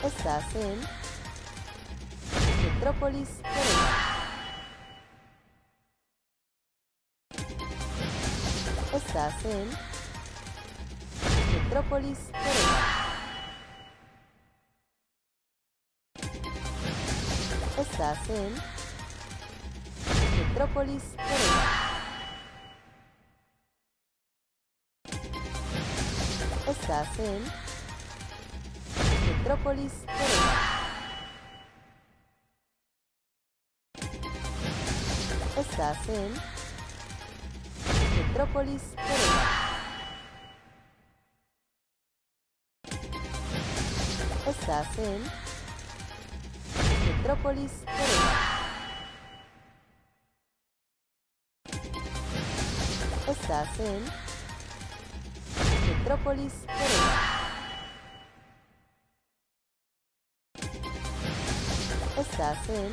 Estás en Metrópolis Corea. Estás en Metrópolis Corea. Estás en Metrópolis Corea. Estás en Metrópolis Corea. Estás en Metrópolis Corea. Estás en Metrópolis Corea. Estás en Metrópolis Corea. Estás en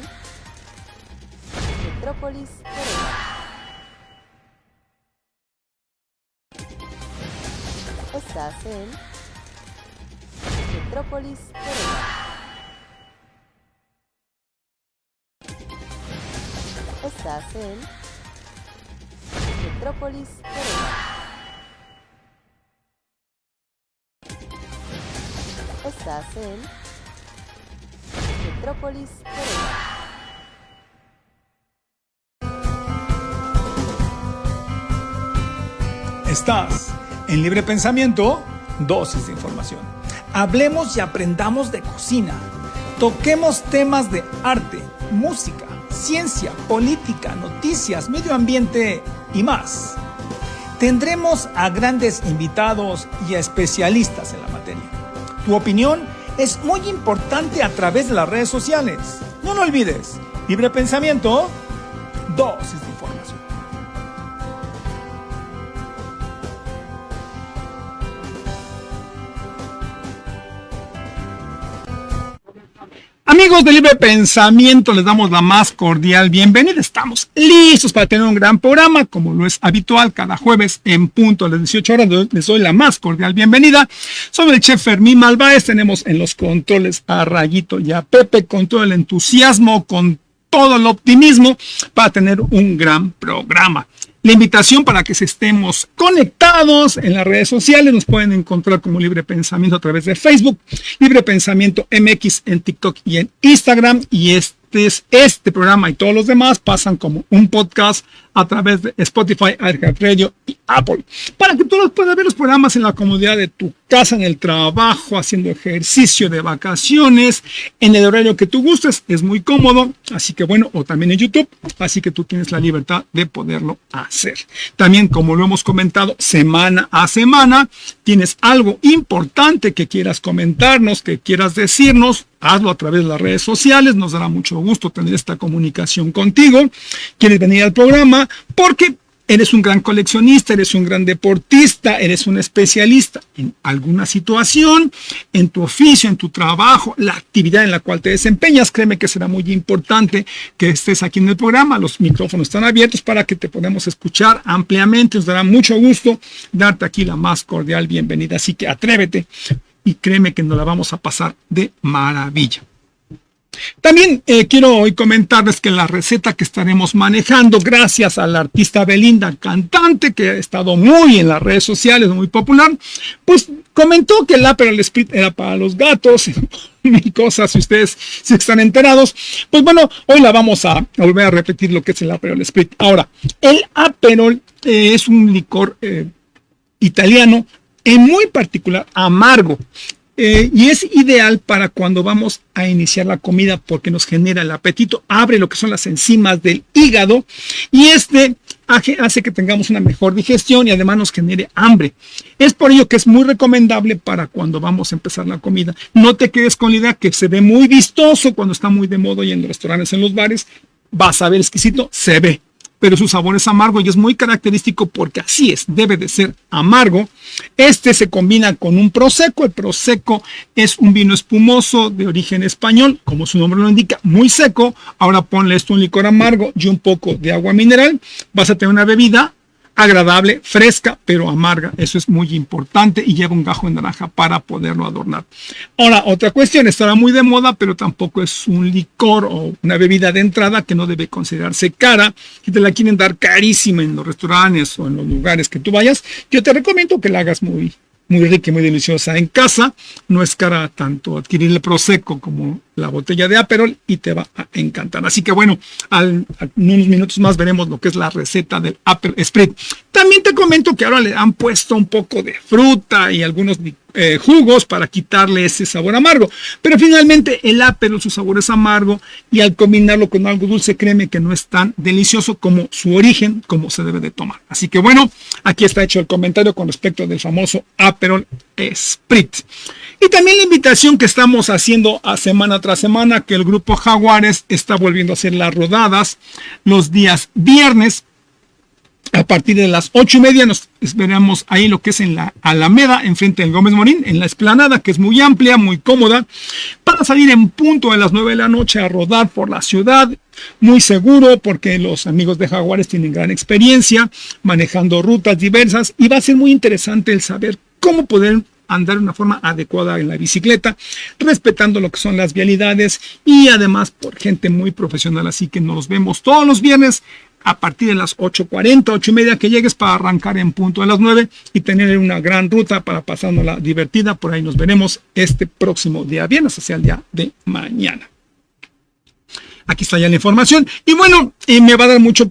Metrópolis Corea. Estás en Metrópolis Corea. Estás en Metrópolis Corea. Estás en Metrópolis Corea. Estás en Libre Pensamiento, dosis de información. Hablemos y aprendamos de cocina. Toquemos temas de arte, música, ciencia, política, noticias, medio ambiente y más. Tendremos a grandes invitados y a especialistas en la materia. Tu opinión es muy importante a través de las redes sociales. No lo olvides, Libre Pensamiento, dosis de información. Amigos de Libre Pensamiento, les damos la más cordial bienvenida. Estamos listos para tener un gran programa, como lo es habitual, cada jueves en punto a las 18 horas. Les doy la más cordial bienvenida. Soy el chef Fermín Malváez. Tenemos en los controles a Rayito y a Pepe con todo el entusiasmo, con todo el optimismo para tener un gran programa. La invitación para que estemos conectados en las redes sociales, nos pueden encontrar como Libre Pensamiento a través de Facebook, Libre Pensamiento MX en TikTok y en Instagram, y este programa y todos los demás pasan como un podcast a través de Spotify, iHeartRadio y Apple, para que tú los puedas ver los programas en la comodidad de tu casa, en el trabajo, haciendo ejercicio, de vacaciones, en el horario que tú gustes. Es muy cómodo, así que bueno, o también en YouTube, así que tú tienes la libertad de poderlo hacer. También, como lo hemos comentado semana a semana, tienes algo importante que quieras comentarnos, que quieras decirnos, hazlo a través de las redes sociales. Nos dará mucho gusto tener esta comunicación contigo. ¿Quieres venir al programa? Porque eres un gran coleccionista, eres un gran deportista, eres un especialista en alguna situación, en tu oficio, en tu trabajo, la actividad en la cual te desempeñas. Créeme que será muy importante que estés aquí en el programa. Los micrófonos están abiertos para que te podamos escuchar ampliamente. Nos dará mucho gusto darte aquí la más cordial bienvenida. Así que atrévete y créeme que nos la vamos a pasar de maravilla. También quiero hoy comentarles que la receta que estaremos manejando, gracias a la artista Belinda, cantante que ha estado muy en las redes sociales, muy popular, pues comentó que el Aperol Spritz era para los gatos, mil cosas, si ustedes si están enterados. Pues bueno, hoy la vamos a volver a repetir lo que es el Aperol Spritz. Ahora, el Aperol es un licor italiano, en muy particular amargo. Y es ideal para cuando vamos a iniciar la comida porque nos genera el apetito, abre lo que son las enzimas del hígado y hace que tengamos una mejor digestión y además nos genere hambre. Es por ello que es muy recomendable para cuando vamos a empezar la comida. No te quedes con la idea que se ve muy vistoso cuando está muy de moda y en los restaurantes, en los bares, vas a ver exquisito, se ve. Pero su sabor es amargo y es muy característico porque así es, debe de ser amargo. Se combina con un prosecco. El prosecco es un vino espumoso de origen español, como su nombre lo indica, muy seco. Ahora ponle un licor amargo y un poco de agua mineral. Vas a tener una bebida agradable, fresca, pero amarga. Eso es muy importante y lleva un gajo de naranja para poderlo adornar. Ahora, otra cuestión, estará muy de moda, pero tampoco es un licor o una bebida de entrada que no debe considerarse cara. Si te la quieren dar carísima en los restaurantes o en los lugares que tú vayas, yo te recomiendo que la hagas muy rica y muy deliciosa en casa. No es cara tanto adquirir el Prosecco como la botella de Aperol y te va a encantar. Así que bueno, en unos minutos más veremos lo que es la receta del Aperol Spritz. También te comento que ahora le han puesto un poco de fruta y algunos jugos para quitarle ese sabor amargo. Pero finalmente el Aperol, su sabor es amargo y al combinarlo con algo dulce, créeme que no es tan delicioso como su origen, como se debe de tomar. Así que bueno, aquí está hecho el comentario con respecto del famoso Aperol Spritz. Y también la invitación que estamos haciendo a semana tras semana, que el grupo Jaguares está volviendo a hacer las rodadas los días viernes. A partir de las 8:30 nos veremos ahí lo que es en la Alameda, enfrente del Gómez Morín, en la explanada, que es muy amplia, muy cómoda, para salir en punto de las 9 de la noche a rodar por la ciudad, muy seguro, porque los amigos de Jaguares tienen gran experiencia manejando rutas diversas y va a ser muy interesante el saber cómo poder andar de una forma adecuada en la bicicleta, respetando lo que son las vialidades y además por gente muy profesional. Así que nos vemos todos los viernes a partir de las 8:40, 8:30 que llegues para arrancar en punto de las 9 y tener una gran ruta para pasándola divertida. Por ahí nos veremos este próximo día viernes, hacia el día de mañana. Aquí está ya la información. Y bueno, me va a dar mucho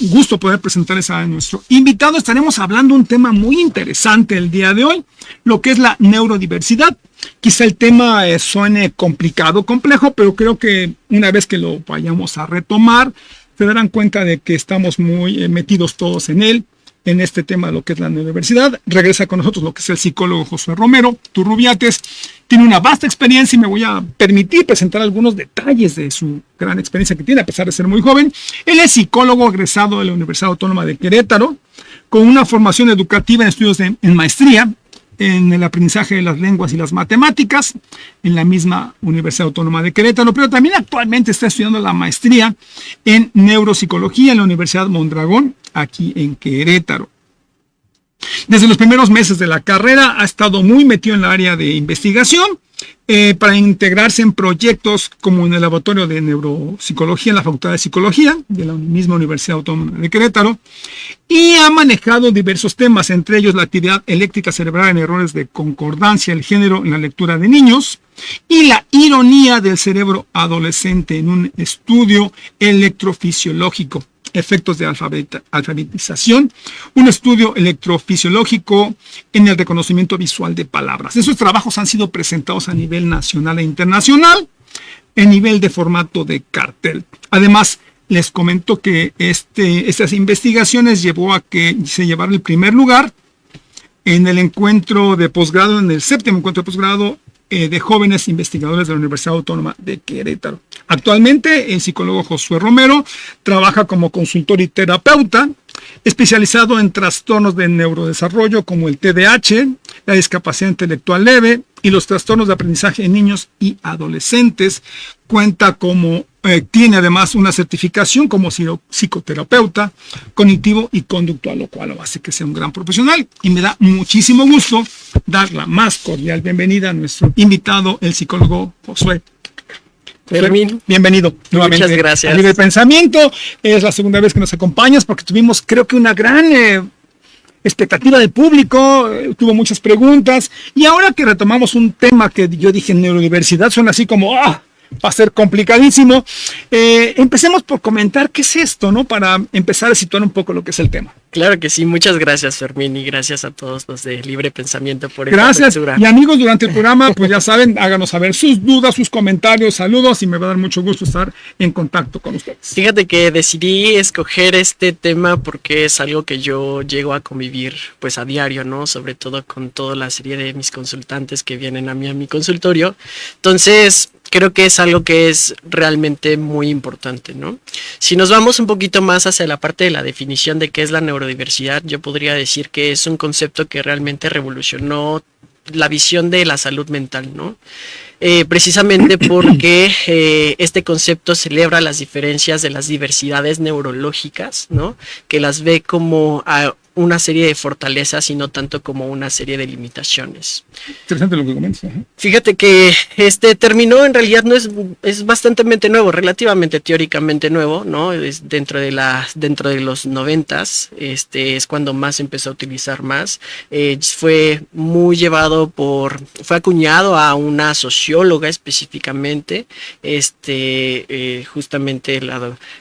gusto poder presentarles a nuestro invitado. Estaremos hablando un tema muy interesante el día de hoy, lo que es la neurodiversidad. Quizá el tema suene complicado, complejo, pero creo que una vez que lo vayamos a retomar, se darán cuenta de que estamos muy metidos todos en él, en este tema de lo que es la neurodiversidad. Regresa con nosotros lo que es el psicólogo Josué Romero Turrubiates. Tiene una vasta experiencia y me voy a permitir presentar algunos detalles de su gran experiencia que tiene, a pesar de ser muy joven. Él es psicólogo egresado de la Universidad Autónoma de Querétaro, con una formación educativa en estudios en maestría en el aprendizaje de las lenguas y las matemáticas en la misma Universidad Autónoma de Querétaro, pero también actualmente está estudiando la maestría en neuropsicología en la Universidad Mondragón, aquí en Querétaro. Desde los primeros meses de la carrera ha estado muy metido en la área de investigación para integrarse en proyectos como en el laboratorio de neuropsicología en la Facultad de Psicología de la misma Universidad Autónoma de Querétaro, y ha manejado diversos temas, entre ellos la actividad eléctrica cerebral en errores de concordancia del género en la lectura de niños y la ironía del cerebro adolescente en un estudio electrofisiológico. Efectos de alfabetización, un estudio electrofisiológico en el reconocimiento visual de palabras. Esos trabajos han sido presentados a nivel nacional e internacional, en nivel de formato de cartel. Además, les comento que estas investigaciones llevó a que se llevara el primer lugar en el encuentro de posgrado, en el séptimo encuentro de posgrado de jóvenes investigadores de la Universidad Autónoma de Querétaro. Actualmente, el psicólogo Josué Romero trabaja como consultor y terapeuta, especializado en trastornos de neurodesarrollo como el TDAH, la discapacidad intelectual leve y los trastornos de aprendizaje en niños y adolescentes. Tiene además una certificación como psicoterapeuta cognitivo y conductual, lo cual lo hace que sea un gran profesional. Y me da muchísimo gusto dar la más cordial bienvenida a nuestro invitado, el psicólogo Josué. Fermín, bienvenido nuevamente. Muchas gracias. A Libre Pensamiento. Es la segunda vez que nos acompañas porque tuvimos, creo que, una gran expectativa del público, tuvo muchas preguntas. Y ahora que retomamos un tema que yo dije, neurodiversidad, suena así como, va a ser complicadísimo. Empecemos por comentar qué es esto, ¿no? Para empezar a situar un poco lo que es el tema. Claro que sí, muchas gracias, Fermín, y gracias a todos los de Libre Pensamiento por esta Gracias, apertura. Y amigos, durante el programa, pues ya saben, háganos saber sus dudas, sus comentarios, saludos, y me va a dar mucho gusto estar en contacto con ustedes. Fíjate que decidí escoger este tema porque es algo que yo llego a convivir pues a diario, ¿no? Sobre todo con toda la serie de mis consultantes que vienen a mi consultorio. Entonces, creo que es algo que es realmente muy importante, ¿no? Si nos vamos un poquito más hacia la parte de la definición de qué es la neurodiversidad, yo podría decir que es un concepto que realmente revolucionó la visión de la salud mental, ¿no? Precisamente porque este concepto celebra las diferencias de las diversidades neurológicas, ¿no? Que las ve como una serie de fortalezas y no tanto como una serie de limitaciones. Interesante lo que comentas. Ajá. Fíjate que este término en realidad no es bastante nuevo, relativamente teóricamente nuevo, ¿no? Es dentro de los 90s, es cuando más se empezó a utilizar más. Fue acuñado a una socióloga específicamente, justamente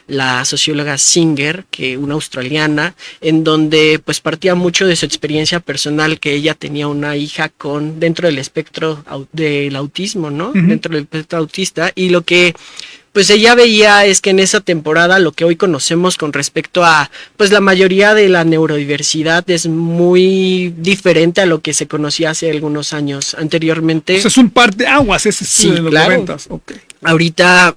la socióloga Singer, una australiana, en donde pues partía mucho de su experiencia personal, que ella tenía una hija dentro del espectro del autismo, ¿no? Uh-huh. Dentro del espectro autista, y lo que pues ella veía es que en esa temporada lo que hoy conocemos con respecto a pues la mayoría de la neurodiversidad es muy diferente a lo que se conocía hace algunos años anteriormente. O sea, es un par de aguas, ese sí, de los claro. 90s. Okay. Ahorita,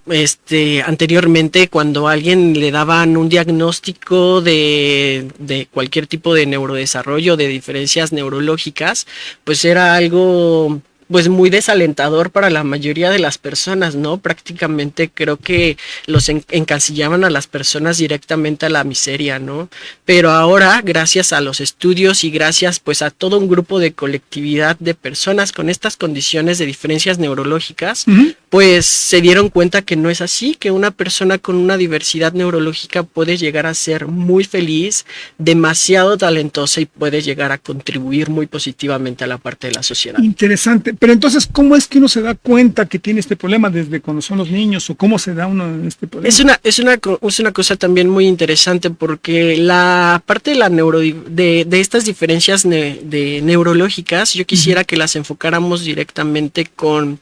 anteriormente, cuando a alguien le daban un diagnóstico de cualquier tipo de neurodesarrollo, de diferencias neurológicas, pues era algo pues muy desalentador para la mayoría de las personas, ¿no? Prácticamente creo que los encasillaban a las personas directamente a la miseria, ¿no? Pero ahora, gracias a los estudios y gracias pues a todo un grupo de colectividad de personas con estas condiciones de diferencias neurológicas, uh-huh, pues se dieron cuenta que no es así, que una persona con una diversidad neurológica puede llegar a ser muy feliz, demasiado talentosa y puede llegar a contribuir muy positivamente a la parte de la sociedad. Interesante. Pero entonces, ¿cómo es que uno se da cuenta que tiene este problema desde cuando son los niños o cómo se da uno este problema? Es una cosa también muy interesante, porque la parte de la de estas diferencias neurológicas, yo quisiera que las enfocáramos directamente con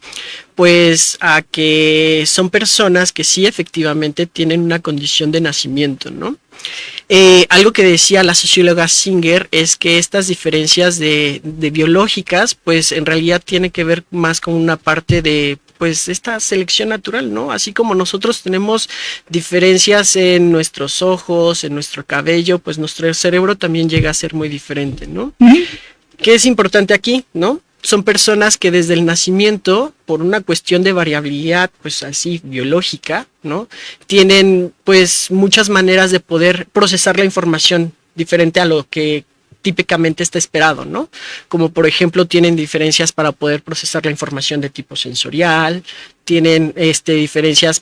pues a que son personas que sí efectivamente tienen una condición de nacimiento, ¿no? Algo que decía la socióloga Singer es que estas diferencias de biológicas, pues en realidad tiene que ver más con una parte de pues esta selección natural, ¿no? Así como nosotros tenemos diferencias en nuestros ojos, en nuestro cabello, pues nuestro cerebro también llega a ser muy diferente, ¿no? Uh-huh. ¿Qué es importante aquí, no? Son personas que desde el nacimiento, por una cuestión de variabilidad, pues así, biológica, ¿no? Tienen, pues, muchas maneras de poder procesar la información diferente a lo que típicamente está esperado, ¿no? Como por ejemplo tienen diferencias para poder procesar la información de tipo sensorial, tienen diferencias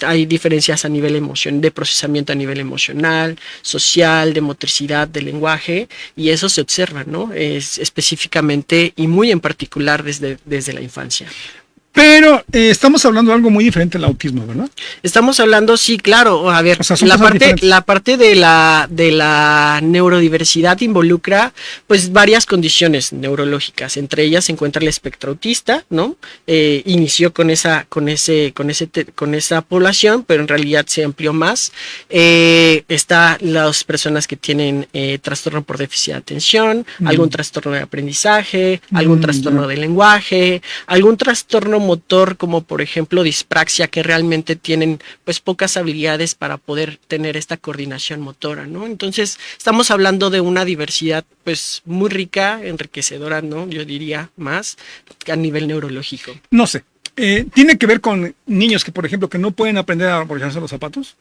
hay diferencias a nivel de procesamiento a nivel emocional, social, de motricidad, de lenguaje, y eso se observa, ¿no? Es específicamente y muy en particular desde la infancia. Pero estamos hablando de algo muy diferente al autismo, ¿verdad? Estamos hablando, sí, claro. A ver, o sea, la parte de la neurodiversidad involucra pues varias condiciones neurológicas. Entre ellas se encuentra el espectro autista, ¿no? Inició con esa población, pero en realidad se amplió más. Está las personas que tienen trastorno por déficit de atención, algún trastorno de aprendizaje, algún trastorno de lenguaje, algún trastorno motor, como por ejemplo dispraxia, que realmente tienen pues pocas habilidades para poder tener esta coordinación motora, ¿no? Entonces estamos hablando de una diversidad pues muy rica, enriquecedora, ¿no? Yo diría más a nivel neurológico. No sé. ¿Tiene que ver con niños que, por ejemplo, que no pueden aprender a abrocharse los zapatos?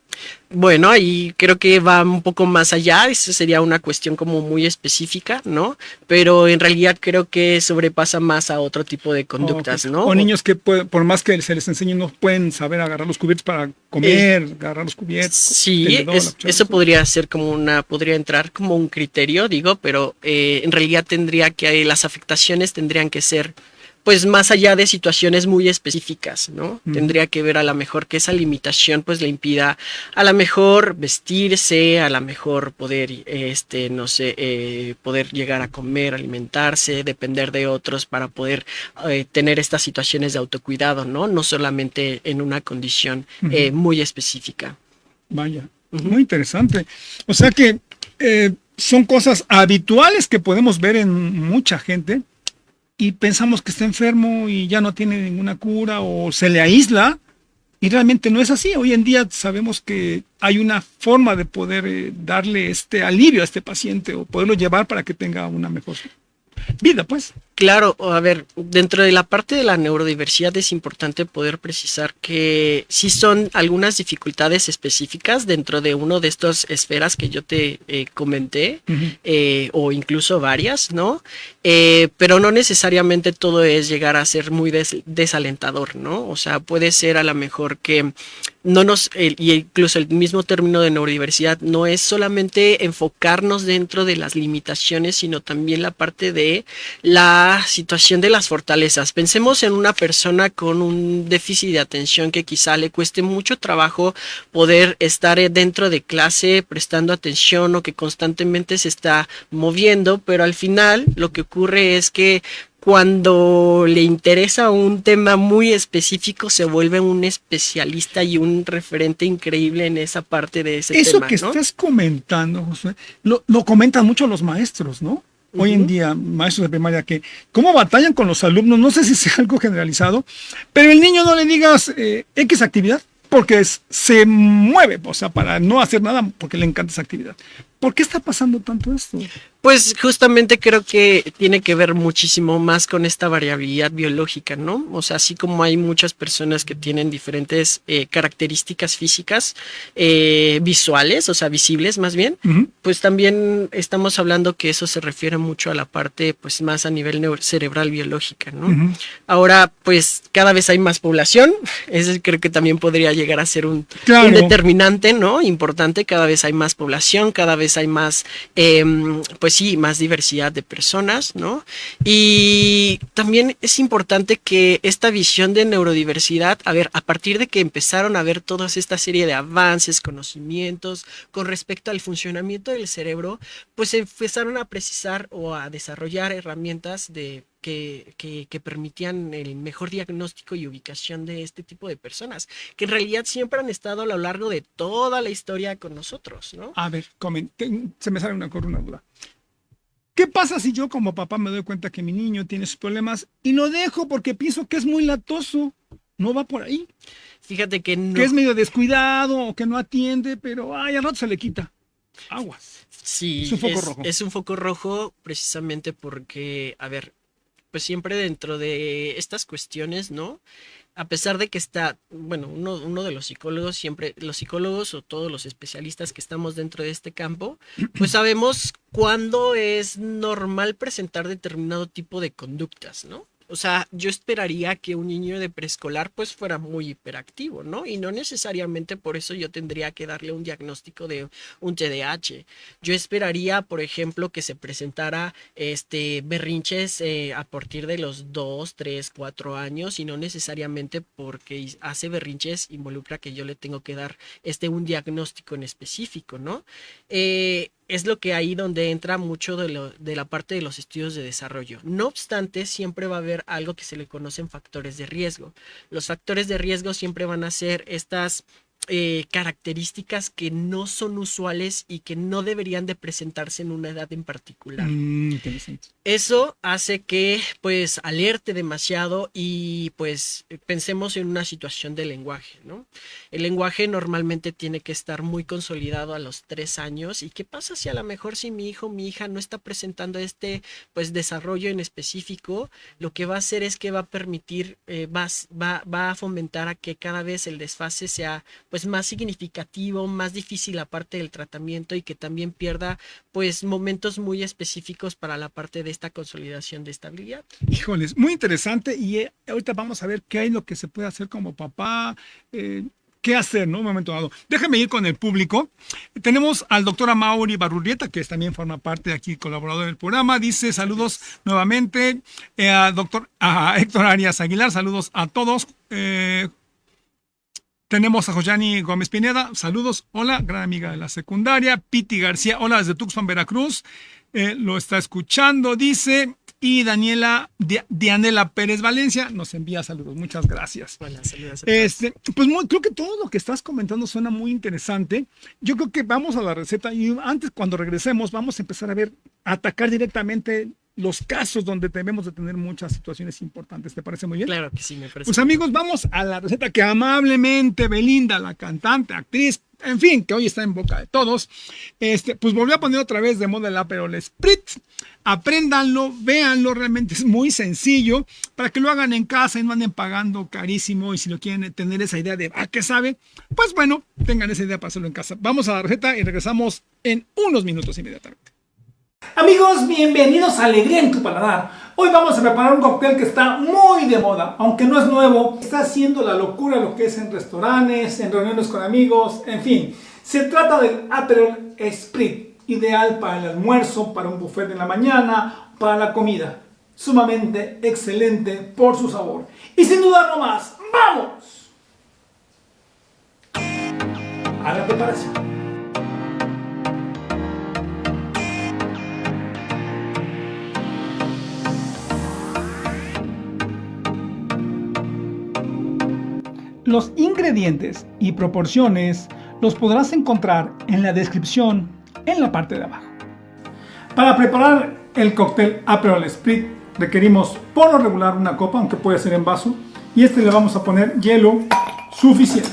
Bueno, ahí creo que va un poco más allá. Eso sería una cuestión como muy específica, ¿no? Pero en realidad creo que sobrepasa más a otro tipo de conductas, ¿no? O niños que por más que se les enseñe no pueden saber agarrar los cubiertos para comer, agarrar los cubiertos. Sí, eso podría ser podría entrar como un criterio, digo, pero en realidad las afectaciones tendrían que ser pues más allá de situaciones muy específicas, ¿no? Tendría que ver a lo mejor que esa limitación pues le impida a lo mejor vestirse, a lo mejor poder, poder llegar a comer, alimentarse, depender de otros para poder tener estas situaciones de autocuidado, ¿no? No solamente en una condición muy específica. Vaya, muy interesante. O sea que son cosas habituales que podemos ver en mucha gente, y pensamos que está enfermo y ya no tiene ninguna cura o se le aísla, y realmente no es así. Hoy en día sabemos que hay una forma de poder darle este alivio a este paciente o poderlo llevar para que tenga una mejor vida, pues. Claro, a ver, dentro de la parte de la neurodiversidad es importante poder precisar que sí son algunas dificultades específicas dentro de uno de estas esferas que yo te comenté, o incluso varias, ¿no? Pero no necesariamente todo es llegar a ser muy desalentador, ¿no? O sea, puede ser a lo mejor que no nos, y incluso el mismo término de neurodiversidad no es solamente enfocarnos dentro de las limitaciones, sino también la parte de la situación de las fortalezas. Pensemos en una persona con un déficit de atención que quizá le cueste mucho trabajo poder estar dentro de clase prestando atención, o que constantemente se está moviendo, pero al final lo que ocurre es que cuando le interesa un tema muy específico se vuelve un especialista y un referente increíble en esa parte de ese Eso tema, que ¿no? estás comentando, Josué, lo comentan mucho los maestros, ¿no? Hoy en día, maestros de primaria, que cómo batallan con los alumnos, no sé si sea algo generalizado, pero el niño no le digas X actividad, porque se mueve, o sea, para no hacer nada, porque le encanta esa actividad. ¿Por qué está pasando tanto esto? Pues justamente creo que tiene que ver muchísimo más con esta variabilidad biológica, ¿no? O sea, así como hay muchas personas que tienen diferentes características físicas, visuales, o sea, visibles más bien, pues también estamos hablando que eso se refiere mucho a la parte, pues más a nivel cerebral biológica, ¿no? Ahora, pues cada vez hay más población, eso creo que también podría llegar a ser un determinante, ¿no? Importante, cada vez hay más población, cada vez hay más, pues sí, más diversidad de personas, ¿no? Y también es importante que esta visión de neurodiversidad, a ver, a partir de que empezaron a ver toda esta serie de avances, conocimientos con respecto al funcionamiento del cerebro, pues empezaron a precisar o a desarrollar herramientas que permitían el mejor diagnóstico y ubicación de este tipo de personas, que en realidad siempre han estado a lo largo de toda la historia con nosotros, ¿no? A ver, se me sale una duda. ¿Qué pasa si yo como papá me doy cuenta que mi niño tiene sus problemas y lo dejo porque pienso que es muy latoso? No va por ahí. Fíjate que no. Que es medio descuidado o que no atiende, pero al rato se le quita. Aguas. Sí, es un foco rojo. Es un foco rojo precisamente porque, a ver, pues siempre dentro de estas cuestiones, ¿no? A pesar de que está, bueno, uno de los psicólogos, siempre, los psicólogos o todos los especialistas que estamos dentro de este campo, pues sabemos cuándo es normal presentar determinado tipo de conductas, ¿no? O sea, yo esperaría que un niño de preescolar pues fuera muy hiperactivo, ¿no? Y no necesariamente por eso yo tendría que darle un diagnóstico de un TDAH. Yo esperaría, por ejemplo, que se presentara berrinches a partir de los 2, 3, 4 años, y no necesariamente porque hace berrinches involucra que yo le tengo que dar un diagnóstico en específico, ¿no? Es lo que ahí donde entra mucho de la parte de los estudios de desarrollo. No obstante, siempre va a haber algo que se le conocen factores de riesgo. Los factores de riesgo siempre van a ser estas características que no son usuales y que no deberían de presentarse en una edad en particular. Interesante. Eso hace que pues alerte demasiado y pues pensemos en una situación de lenguaje, ¿no? El lenguaje normalmente tiene que estar muy consolidado a los 3 años. ¿Y qué pasa si a lo mejor si mi hijo o mi hija no está presentando pues desarrollo en específico? Lo que va a hacer es que va a permitir, va a fomentar a que cada vez el desfase sea pues más significativo, más difícil la parte del tratamiento, y que también pierda pues momentos muy específicos para la parte de esta consolidación de estabilidad. Híjoles, muy interesante, y ahorita vamos a ver qué hay lo que se puede hacer como papá, qué hacer, ¿no? Un momento dado. Déjame ir con el público. Tenemos al doctor Amaury Barurrieta, que también forma parte de aquí, colaborador del programa. Dice saludos nuevamente a Héctor Arias Aguilar, saludos a todos. Tenemos a Joyani Gómez Pineda, saludos, hola, gran amiga de la secundaria. Piti García, hola, desde Tuxpan, Veracruz, lo está escuchando, dice. Y Dianela Pérez Valencia nos envía saludos, muchas gracias. Hola, saludos a todos. Pues creo que todo lo que estás comentando suena muy interesante. Yo creo que vamos a la receta, y antes, cuando regresemos, vamos a empezar a atacar directamente los casos donde debemos de tener muchas situaciones importantes. ¿Te parece muy bien? Claro que sí, me parece. Pues amigos, vamos a la receta que amablemente Belinda, la cantante, actriz, en fin, que hoy está en boca de todos, pues volvió a poner otra vez de moda el Aperol Spritz. Apréndanlo, véanlo, realmente es muy sencillo para que lo hagan en casa y no anden pagando carísimo. Y si lo quieren tener esa idea de ¿a qué sabe? Pues bueno, tengan esa idea para hacerlo en casa. Vamos a la receta y regresamos en unos minutos inmediatamente. Amigos, bienvenidos a Alegría en tu Paladar. Hoy vamos a preparar un cóctel que está muy de moda, aunque no es nuevo. Está haciendo la locura lo que es en restaurantes, en reuniones con amigos, en fin. Se trata del Aperol Spritz, ideal para el almuerzo, para un buffet en la mañana, para la comida. Sumamente excelente por su sabor. Y sin dudarlo más, ¡vamos! A la preparación. Los ingredientes y proporciones los podrás encontrar en la descripción en la parte de abajo. Para preparar el cóctel Aperol Spritz requerimos por lo regular una copa, aunque puede ser en vaso, y le vamos a poner hielo suficiente.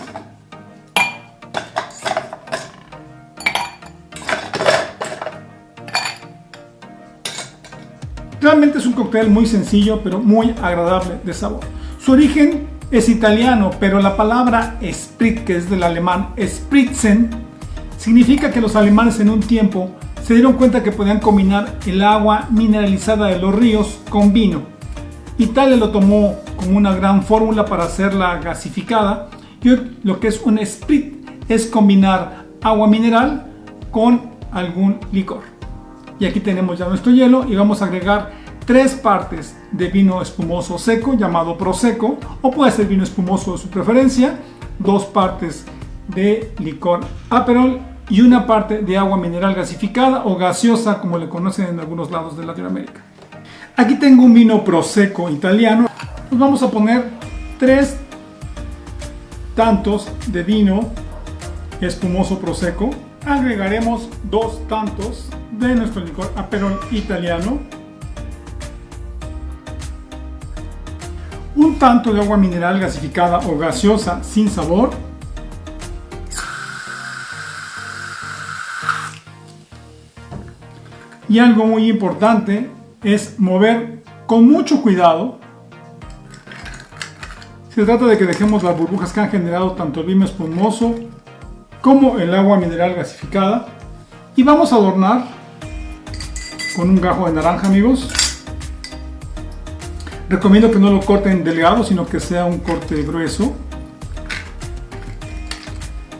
Realmente es un cóctel muy sencillo pero muy agradable de sabor. Su origen es italiano, pero la palabra Spritz, que es del alemán spritzen, significa que los alemanes en un tiempo se dieron cuenta que podían combinar el agua mineralizada de los ríos con vino. Italia lo tomó como una gran fórmula para hacerla gasificada, y lo que es un spritz es combinar agua mineral con algún licor. Y aquí tenemos ya nuestro hielo y vamos a agregar 3 partes de vino espumoso seco llamado Prosecco, o puede ser vino espumoso de su preferencia, 2 partes de licor Aperol y 1 parte de agua mineral gasificada o gaseosa, como le conocen en algunos lados de Latinoamérica. Aquí tengo un vino Prosecco italiano. Nos vamos a poner 3 tantos de vino espumoso Prosecco. Agregaremos 2 tantos de nuestro licor Aperol italiano, 1 tanto de agua mineral gasificada o gaseosa sin sabor, y algo muy importante es mover con mucho cuidado. Se trata de que dejemos las burbujas que han generado tanto el vino espumoso como el agua mineral gasificada, y vamos a adornar con un gajo de naranja, amigos. Recomiendo que no lo corten delgado, sino que sea un corte grueso,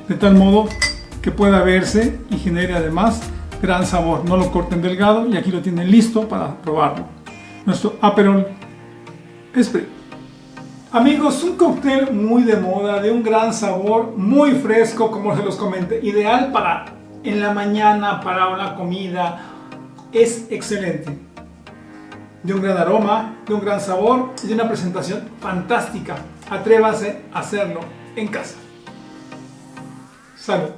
de tal modo que pueda verse y genere además gran sabor. No lo corten delgado, y aquí lo tienen listo para probarlo. Nuestro Aperol Spritz. Amigos, un cóctel muy de moda, de un gran sabor, muy fresco, como se los comenté, ideal para en la mañana, para una comida. Es excelente, de un gran aroma, de un gran sabor y de una presentación fantástica. Atrévase a hacerlo en casa. Salud.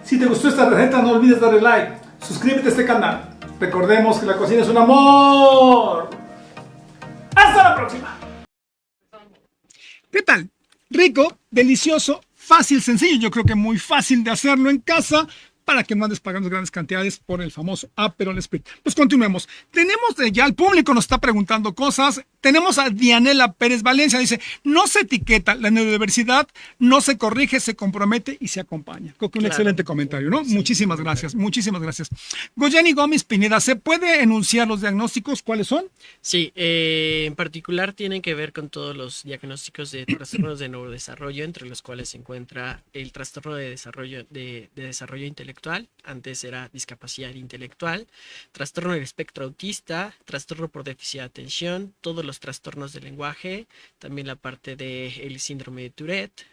Si te gustó esta receta, no olvides darle like, suscríbete a este canal. Recordemos que la cocina es un amor. ¡Hasta la próxima! ¿Qué tal? Rico, delicioso, fácil, sencillo. Yo creo que muy fácil de hacerlo en casa, para que no andes pagando grandes cantidades por el famoso Aperol Spritz. Pues continuemos. Tenemos ya el público nos está preguntando cosas. Tenemos a Dianela Pérez Valencia. Dice, no se etiqueta, la neurodiversidad no se corrige, se compromete y se acompaña. Creo que un excelente comentario, ¿no? Sí, muchísimas gracias, muchísimas gracias. Goyani Gómez Pineda, ¿se puede enunciar los diagnósticos? ¿Cuáles son? Sí, en particular tienen que ver con todos los diagnósticos de trastornos de neurodesarrollo, entre los cuales se encuentra el trastorno de desarrollo intelectual. Antes era discapacidad intelectual, trastorno del espectro autista, trastorno por déficit de atención, todos los trastornos del lenguaje, también la parte del síndrome de Tourette,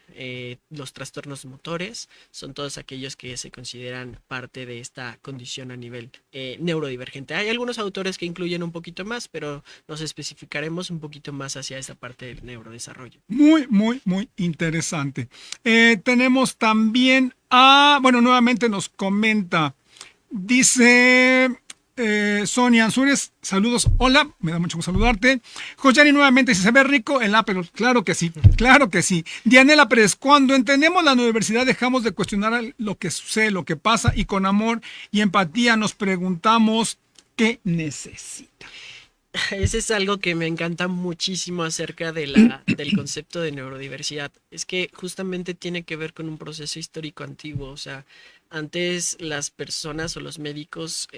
los trastornos motores, son todos aquellos que se consideran parte de esta condición a nivel neurodivergente. Hay algunos autores que incluyen un poquito más, pero nos especificaremos un poquito más hacia esa parte del neurodesarrollo. Muy interesante. Tenemos también bueno, nuevamente nos comenta, dice, Sonia Ansúrez, saludos, hola, me da mucho gusto saludarte. Josani nuevamente, si se ve rico el Apple, claro que sí, claro que sí. Dianela Pérez, cuando entendemos la universidad dejamos de cuestionar lo que sucede, lo que pasa y con amor y empatía nos preguntamos qué necesita. Ese es algo que me encanta muchísimo acerca de del concepto de neurodiversidad. Es que justamente tiene que ver con un proceso histórico antiguo. O sea, antes las personas o los médicos,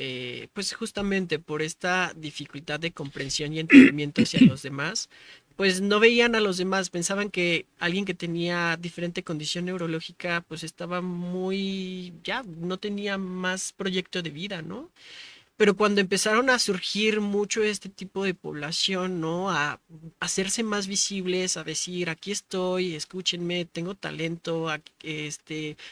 pues justamente por esta dificultad de comprensión y entendimiento hacia los demás, pues no veían a los demás, pensaban que alguien que tenía diferente condición neurológica, pues estaba muy, ya, no tenía más proyecto de vida, ¿no? Pero cuando empezaron a surgir mucho este tipo de población, ¿no? A hacerse más visibles, a decir, aquí estoy, escúchenme, tengo talento,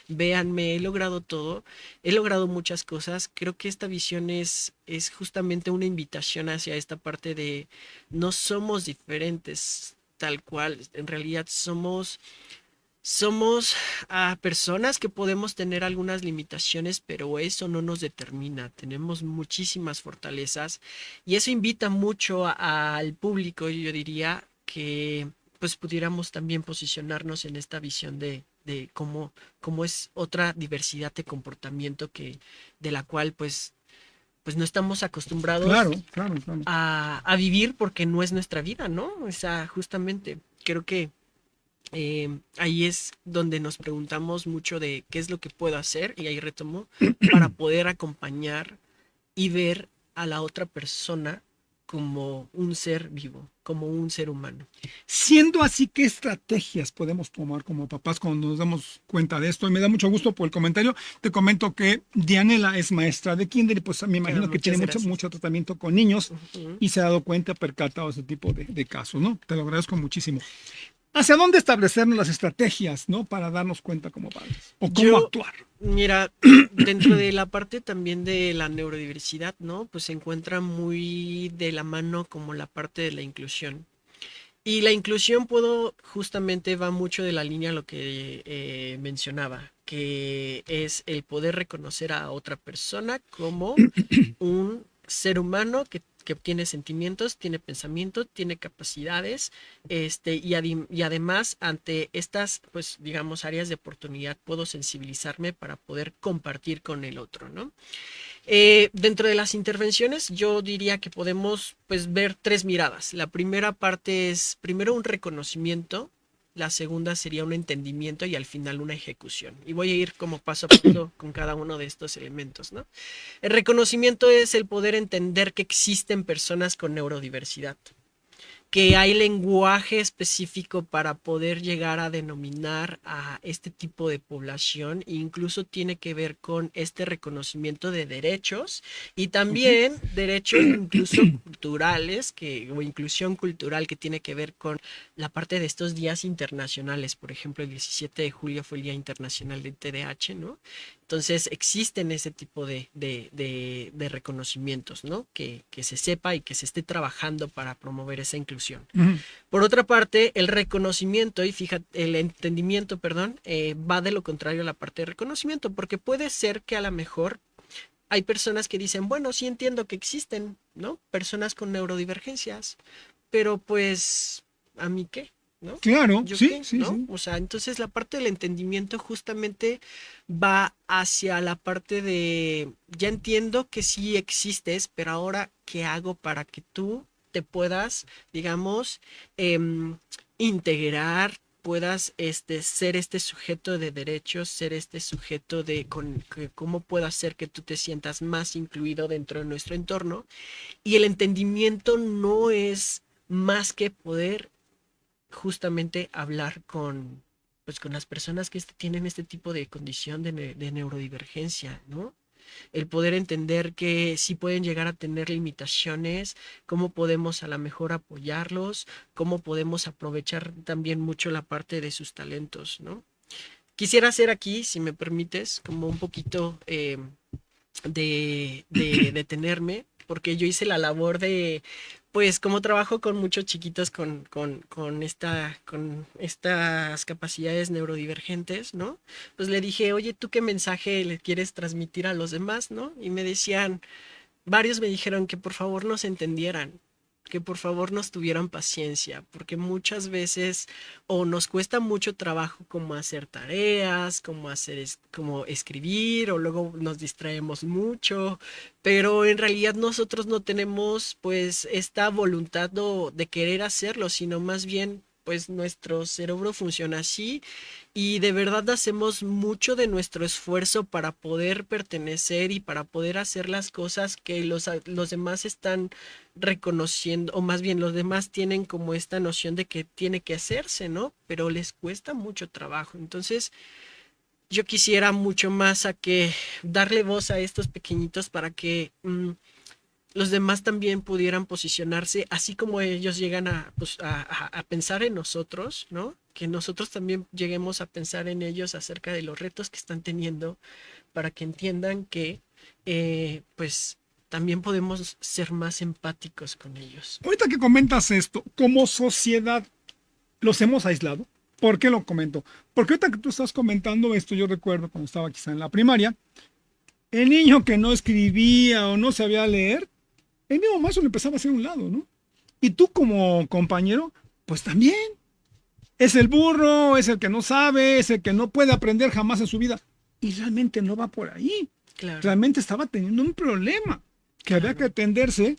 véanme, he logrado todo, he logrado muchas cosas. Creo que esta visión es justamente una invitación hacia esta parte de no somos diferentes tal cual, en realidad somos personas que podemos tener algunas limitaciones, pero eso no nos determina. Tenemos muchísimas fortalezas y eso invita mucho al público, yo diría, que pues pudiéramos también posicionarnos en esta visión de cómo es otra diversidad de comportamiento de la cual pues no estamos acostumbrados Claro, claro, claro. a vivir porque no es nuestra vida, ¿no? O sea, justamente creo que ahí es donde nos preguntamos mucho de qué es lo que puedo hacer, y ahí retomo, para poder acompañar y ver a la otra persona como un ser vivo, como un ser humano. Siendo así, ¿qué estrategias podemos tomar como papás cuando nos damos cuenta de esto? Y me da mucho gusto por el comentario. Te comento que Dianela es maestra de kinder y pues me imagino que Muchas tiene gracias. mucho tratamiento con niños Ujú. y se ha dado cuenta, percatado de ese tipo de casos, ¿no? Te lo agradezco muchísimo. ¿Hacia dónde establecernos las estrategias, ¿no? Para darnos cuenta como padres o cómo actuar. Mira, dentro de la parte también de la neurodiversidad, ¿no? Pues se encuentra muy de la mano como la parte de la inclusión. Y la inclusión justamente va mucho de la línea a lo que mencionaba, que es el poder reconocer a otra persona como un ser humano que tiene sentimientos, tiene pensamientos, tiene capacidades, y además ante estas, pues digamos, áreas de oportunidad puedo sensibilizarme para poder compartir con el otro, ¿no? Dentro de las intervenciones, yo diría que podemos pues ver tres miradas. La primera parte es primero un reconocimiento, la segunda sería un entendimiento y al final una ejecución. Y voy a ir como paso a paso con cada uno de estos elementos, ¿no? El reconocimiento es el poder entender que existen personas con neurodiversidad, que hay lenguaje específico para poder llegar a denominar a este tipo de población, e incluso tiene que ver con este reconocimiento de derechos y también derechos incluso culturales o inclusión cultural, que tiene que ver con la parte de estos días internacionales. Por ejemplo, el 17 de julio fue el Día Internacional del TDAH, ¿no? Entonces existen ese tipo de reconocimientos, ¿no? Que se sepa y que se esté trabajando para promover esa inclusión. Por otra parte, el reconocimiento y fíjate, el entendimiento, perdón, va de lo contrario a la parte de reconocimiento, porque puede ser que a lo mejor hay personas que dicen, bueno, sí entiendo que existen, ¿no? Personas con neurodivergencias, pero pues, ¿a mí qué? ¿No? Claro, ¿Yo sí, qué? sí, ¿No? sí. O sea, entonces la parte del entendimiento justamente va hacia la parte de, ya entiendo que sí existes, pero ahora, ¿qué hago para que tú te puedas, digamos, integrar, puedas ser este sujeto de derechos, ser este sujeto cómo puedo hacer que tú te sientas más incluido dentro de nuestro entorno? Y el entendimiento no es más que poder justamente hablar pues con las personas que tienen este tipo de condición de neurodivergencia, ¿no? El poder entender que sí pueden llegar a tener limitaciones, cómo podemos a lo mejor apoyarlos, cómo podemos aprovechar también mucho la parte de sus talentos, ¿no? Quisiera hacer aquí, si me permites, como un poquito de detenerme, porque yo hice la labor pues como trabajo con muchos chiquitos con estas capacidades neurodivergentes, ¿no? Pues le dije, oye, ¿tú qué mensaje le quieres transmitir a los demás, no? Y me decían, varios me dijeron que por favor nos entendieran, que por favor nos tuvieran paciencia, porque muchas veces o nos cuesta mucho trabajo como hacer tareas, como escribir, o luego nos distraemos mucho, pero en realidad nosotros no tenemos pues esta voluntad de querer hacerlo, sino más bien pues nuestro cerebro funciona así y de verdad hacemos mucho de nuestro esfuerzo para poder pertenecer y para poder hacer las cosas que los demás están reconociendo, o más bien los demás tienen como esta noción de que tiene que hacerse, ¿no? Pero les cuesta mucho trabajo. Entonces, yo quisiera mucho más a que darle voz a estos pequeñitos para que los demás también pudieran posicionarse, así como ellos llegan a pensar en nosotros, ¿no? Que nosotros también lleguemos a pensar en ellos acerca de los retos que están teniendo, para que entiendan que, pues, también podemos ser más empáticos con ellos. Ahorita que comentas esto, como sociedad, ¿los hemos aislado? ¿Por qué lo comento? Porque ahorita que tú estás comentando esto, yo recuerdo cuando estaba quizá en la primaria, el niño que no escribía o no sabía leer, el mismo maestro le empezaba a hacer un lado, ¿no? Y tú como compañero, pues también. Es el burro, es el que no sabe, es el que no puede aprender jamás en su vida. Y realmente no va por ahí. Claro. Realmente estaba teniendo un problema que había que atenderse,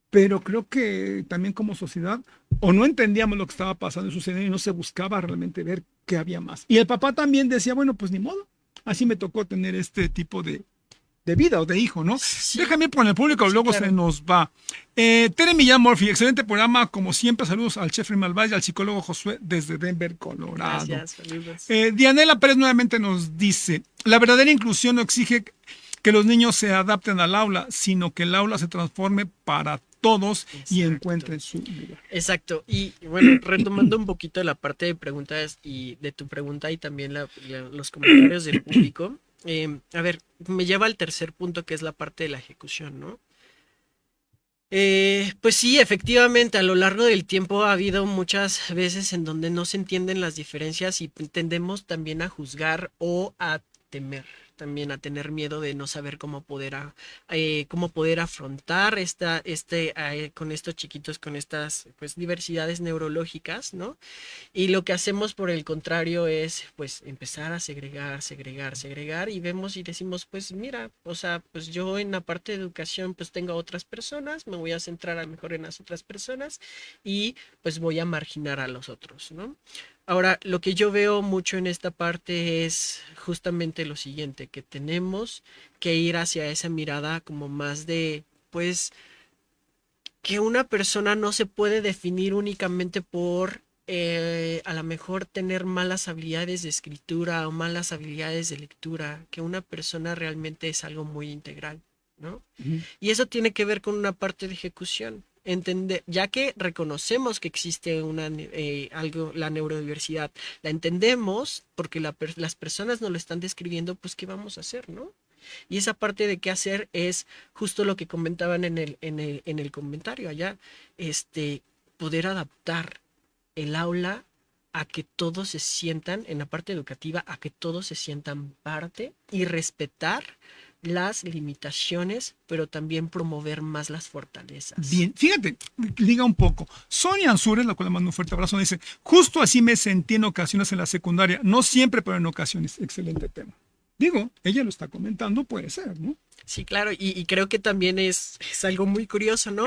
pero creo que también como sociedad o no entendíamos lo que estaba pasando y sucediendo y no se buscaba realmente ver qué había más. Y el papá también decía, bueno, pues ni modo, así me tocó tener este tipo de vida o de hijo, ¿no? Sí. Déjame ir con el público, Sí, luego claro. se nos va. Tere Millán Murphy, excelente programa, como siempre, saludos al chef Malvaya, al psicólogo Josué desde Denver, Colorado. Gracias, saludos. Dianela Pérez nuevamente nos dice, la verdadera inclusión no exige que los niños se adapten al aula, sino que el aula se transforme para todos y Exacto. encuentren su lugar. Exacto. Y bueno, retomando un poquito la parte de preguntas y de tu pregunta y también los comentarios del público. A ver, me lleva al tercer punto, que es la parte de la ejecución, ¿no? Pues sí, efectivamente, a lo largo del tiempo ha habido muchas veces en donde no se entienden las diferencias y tendemos también a juzgar o a temer, también a tener miedo de no saber cómo poder afrontar con estos chiquitos, con estas pues diversidades neurológicas, ¿no? Y lo que hacemos por el contrario es pues empezar a segregar y vemos y decimos pues mira, o sea, pues yo en la parte de educación pues tengo a otras personas, me voy a centrar a lo mejor en las otras personas y pues voy a marginar a los otros, ¿no? Ahora, lo que yo veo mucho en esta parte es justamente lo siguiente, que tenemos que ir hacia esa mirada como más de, pues, que una persona no se puede definir únicamente por a lo mejor tener malas habilidades de escritura o malas habilidades de lectura, que una persona realmente es algo muy integral, ¿no? Y eso tiene que ver con una parte de ejecución. Entender, ya que reconocemos que existe la neurodiversidad, la entendemos porque las personas nos lo están describiendo, pues ¿qué vamos a hacer, no? Y esa parte de qué hacer es justo lo que comentaban en el comentario allá, poder adaptar el aula a que todos se sientan, en la parte educativa, a que todos se sientan parte y respetar las limitaciones, pero también promover más las fortalezas. Bien, fíjate, liga un poco. Sonia Ansures, la cual le mando un fuerte abrazo, dice, justo así me sentí en ocasiones en la secundaria, no siempre, pero en ocasiones. Excelente tema. Digo, ella lo está comentando, puede ser, ¿no? Sí, claro, y creo que también es algo muy curioso, ¿no?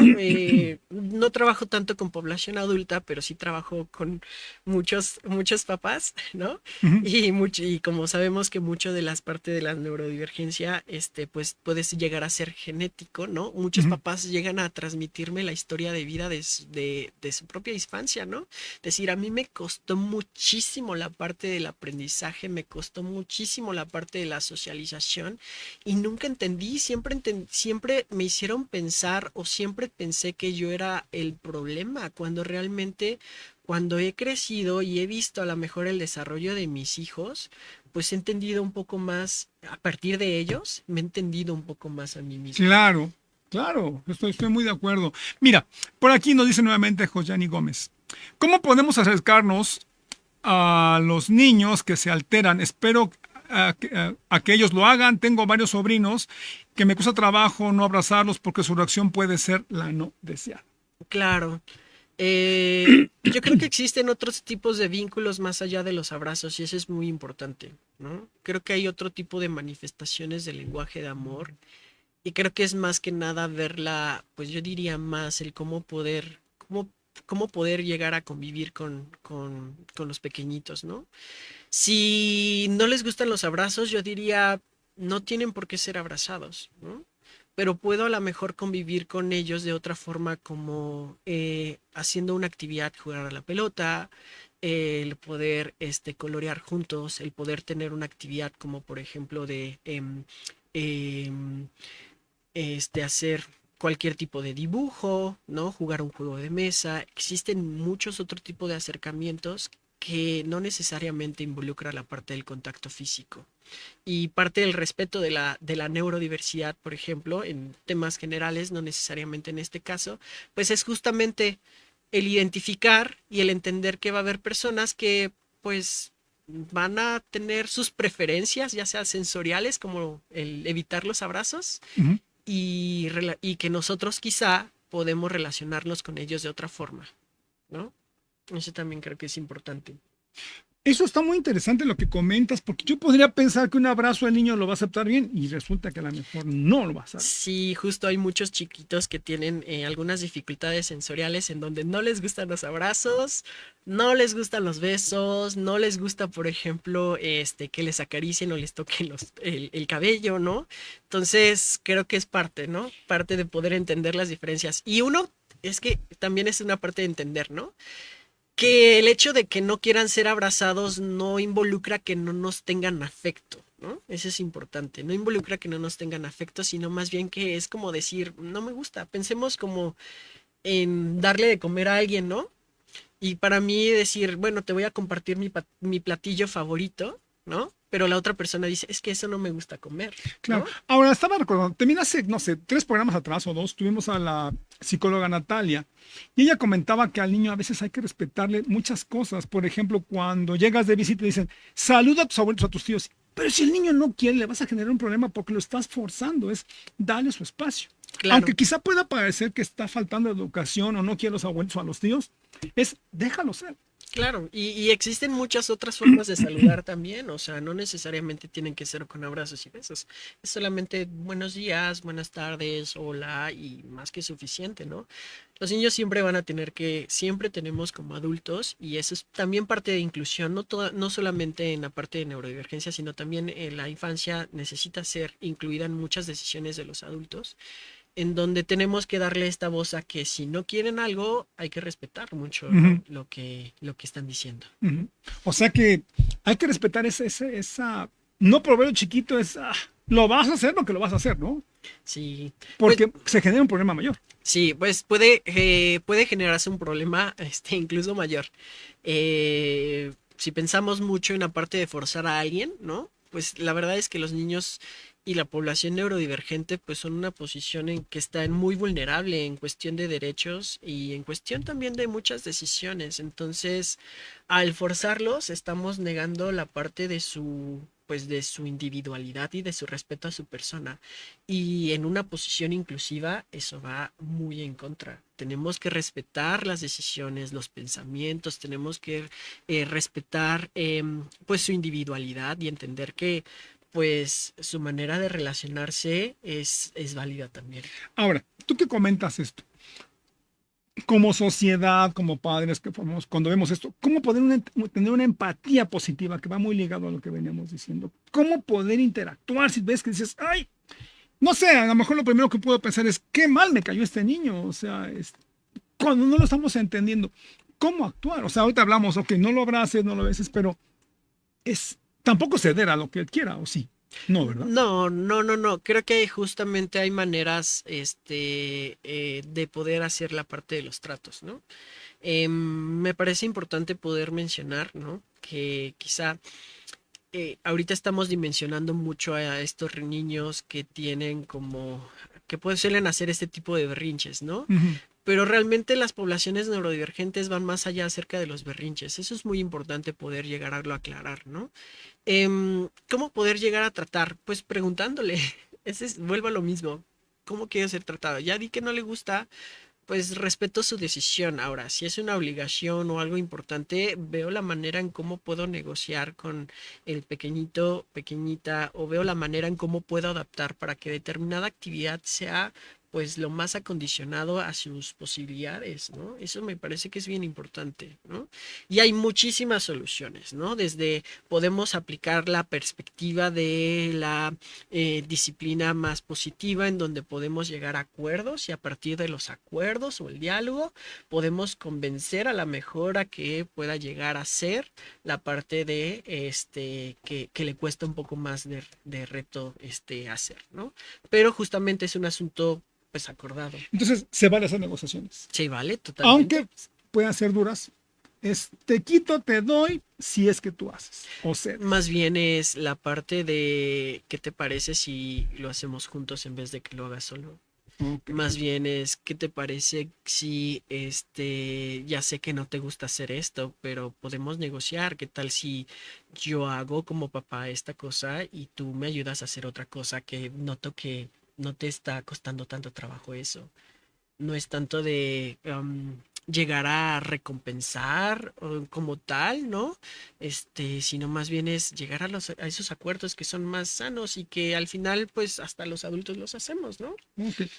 No trabajo tanto con población adulta, pero sí trabajo con muchos papás, ¿no? Y como sabemos que mucho de las partes de la neurodivergencia, pues puede llegar a ser genético, ¿no? Muchos papás llegan a transmitirme la historia de vida de su propia infancia, ¿no? Decir, a mí me costó muchísimo la parte del aprendizaje, me costó muchísimo la parte de la socialización y nunca entendí. Siempre me hicieron pensar o siempre pensé que yo era el problema, cuando realmente cuando he crecido y he visto a lo mejor el desarrollo de mis hijos, pues he entendido un poco más, a partir de ellos, me he entendido un poco más a mí mismo. Claro, claro, estoy muy de acuerdo. Mira, por aquí nos dice nuevamente Josiani Gómez, ¿cómo podemos acercarnos a los niños que se alteran? Espero a que ellos lo hagan. Tengo varios sobrinos que me cuesta trabajo no abrazarlos porque su reacción puede ser la no deseada. Claro. Yo creo que existen otros tipos de vínculos más allá de los abrazos y eso es muy importante, ¿no? Creo que hay otro tipo de manifestaciones del lenguaje de amor y creo que es más que nada verla, pues yo diría más el cómo poder llegar a convivir con los pequeñitos, ¿no? Si no les gustan los abrazos, yo diría, no tienen por qué ser abrazados, ¿no? Pero puedo a lo mejor convivir con ellos de otra forma como haciendo una actividad, jugar a la pelota, el poder colorear juntos, el poder tener una actividad como por ejemplo de em, hacer cualquier tipo de dibujo, ¿no? Jugar un juego de mesa. Existen muchos otros tipos de acercamientos que no necesariamente involucra la parte del contacto físico. Y parte del respeto de la neurodiversidad, por ejemplo, en temas generales, no necesariamente en este caso, pues es justamente el identificar y el entender que va a haber personas que pues van a tener sus preferencias, ya sea sensoriales, como el evitar los abrazos, Ujú. y que nosotros quizá podemos relacionarnos con ellos de otra forma, ¿no? Eso también creo que es importante. Eso está muy interesante lo que comentas, porque yo podría pensar que un abrazo al niño lo va a aceptar bien y resulta que a lo mejor no lo va a hacer. Sí, justo hay muchos chiquitos que tienen algunas dificultades sensoriales en donde no les gustan los abrazos, no les gustan los besos, no les gusta, por ejemplo, que les acaricien o les toquen el cabello, ¿no? Entonces, creo que es parte, ¿no? Parte de poder entender las diferencias. Y uno, es que también es una parte de entender, ¿no? Que el hecho de que no quieran ser abrazados no involucra que no nos tengan afecto, ¿no? Eso es importante. No involucra que no nos tengan afecto, sino más bien que es como decir, no me gusta. Pensemos como en darle de comer a alguien, ¿no? Y para mí decir, bueno, te voy a compartir mi platillo favorito, ¿no? Pero la otra persona dice, es que eso no me gusta comer, Claro. ¿no? Ahora, estaba recordando, también hace, no sé, 3 programas atrás o 2, tuvimos a la psicóloga Natalia y ella comentaba que al niño a veces hay que respetarle muchas cosas. Por ejemplo, cuando llegas de visita y dicen, saluda a tus abuelos, a tus tíos. Pero si el niño no quiere, le vas a generar un problema porque lo estás forzando. Es darle su espacio. Claro. Aunque quizá pueda parecer que está faltando educación o no quiere a los abuelos o a los tíos, es déjalo ser. Claro, y existen muchas otras formas de saludar también, o sea, no necesariamente tienen que ser con abrazos y besos, es solamente buenos días, buenas tardes, hola y más que suficiente, ¿no? Los niños siempre van a tener que, siempre tenemos como adultos y eso es también parte de inclusión, no solamente en la parte de neurodivergencia, sino también en la infancia necesita ser incluida en muchas decisiones de los adultos en donde tenemos que darle esta voz a que si no quieren algo, hay que respetar mucho Ujú. lo que están diciendo. Ujú. O sea que hay que respetar no por verlo chiquito, lo vas a hacer lo que lo vas a hacer, ¿no? Sí, pues Porque se genera un problema mayor. sí, pues puede generarse un problema, incluso mayor. Si pensamos mucho en la parte de forzar a alguien, ¿no? Pues la verdad es que los niños y la población neurodivergente pues son una posición en que están muy vulnerable en cuestión de derechos y en cuestión también de muchas decisiones. Entonces, al forzarlos, estamos negando la parte de de su individualidad y de su respeto a su persona. Y en una posición inclusiva, eso va muy en contra. Tenemos que respetar las decisiones, los pensamientos, tenemos que respetar pues su individualidad y entender que pues su manera de relacionarse es válida también. Ahora, tú que comentas esto, como sociedad, como padres que formamos, cuando vemos esto, ¿cómo poder tener una empatía positiva que va muy ligado a lo que veníamos diciendo? ¿Cómo poder interactuar si ves que dices, ay, no sé, a lo mejor lo primero que puedo pensar es, qué mal me cayó este niño? O sea, cuando no lo estamos entendiendo, ¿cómo actuar? O sea, ahorita hablamos, ok, no lo abraces, no lo beses, pero tampoco ceder a lo que él quiera, ¿o sí? No, ¿verdad? No. Creo que justamente hay maneras, de poder hacer la parte de los tratos, ¿no? Me parece importante poder mencionar, ¿no? Que quizá ahorita estamos dimensionando mucho a estos niños que tienen como, que suelen hacer este tipo de berrinches, ¿no? Ujú. pero realmente las poblaciones neurodivergentes van más allá acerca de los berrinches. Eso es muy importante poder llegar a lo aclarar, ¿no? ¿Cómo poder llegar a tratar? Pues preguntándole. Vuelvo a lo mismo. ¿Cómo quiere ser tratado? Ya di que no le gusta, pues respeto su decisión. Ahora, si es una obligación o algo importante, veo la manera en cómo puedo negociar con el pequeñito, pequeñita, o veo la manera en cómo puedo adaptar para que determinada actividad sea pues lo más acondicionado a sus posibilidades, ¿no? Eso me parece que es bien importante, ¿no? Y hay muchísimas soluciones, ¿no? Desde podemos aplicar la perspectiva de la disciplina más positiva, en donde podemos llegar a acuerdos y a partir de los acuerdos o el diálogo podemos convencer a la mejor a que pueda llegar a ser la parte de que le cuesta un poco más de reto hacer, ¿no? Pero justamente es un asunto pues acordado. Entonces, se vale hacer negociaciones. Sí, vale, totalmente. Aunque puedan ser duras, te quito, te doy, si es que tú haces o cedes. Más bien es la parte de ¿qué te parece si lo hacemos juntos en vez de que lo hagas solo? Okay. Más bien es ¿qué te parece si ya sé que no te gusta hacer esto, pero podemos negociar? ¿Qué tal si yo hago como papá esta cosa y tú me ayudas a hacer otra cosa que noto que no te está costando tanto trabajo eso? No es tanto de llegar a recompensar como tal, ¿no? Sino más bien es llegar a esos acuerdos que son más sanos y que al final, pues, hasta los adultos los hacemos, ¿no? Okay.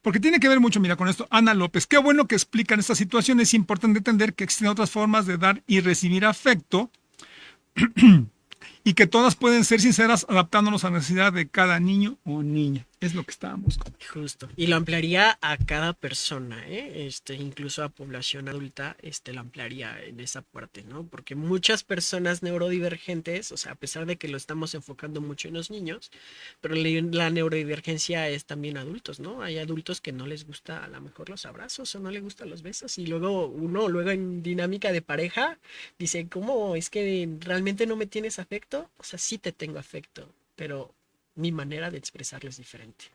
Porque tiene que ver mucho, mira, con esto. Ana López, qué bueno que explican esta situación. Es importante entender que existen otras formas de dar y recibir afecto y que todas pueden ser sinceras adaptándonos a la necesidad de cada niño o niña. Es lo que estábamos con. Justo. Y lo ampliaría a cada persona, ¿eh? Incluso a población adulta, lo ampliaría en esa parte, ¿no? Porque muchas personas neurodivergentes, o sea, a pesar de que lo estamos enfocando mucho en los niños, pero la neurodivergencia es también adultos, ¿no? Hay adultos que no les gusta a lo mejor los abrazos o no les gustan los besos y luego en dinámica de pareja dice, ¿cómo es que realmente no me tienes afecto? O sea, sí te tengo afecto, pero mi manera de expresarlo es diferente.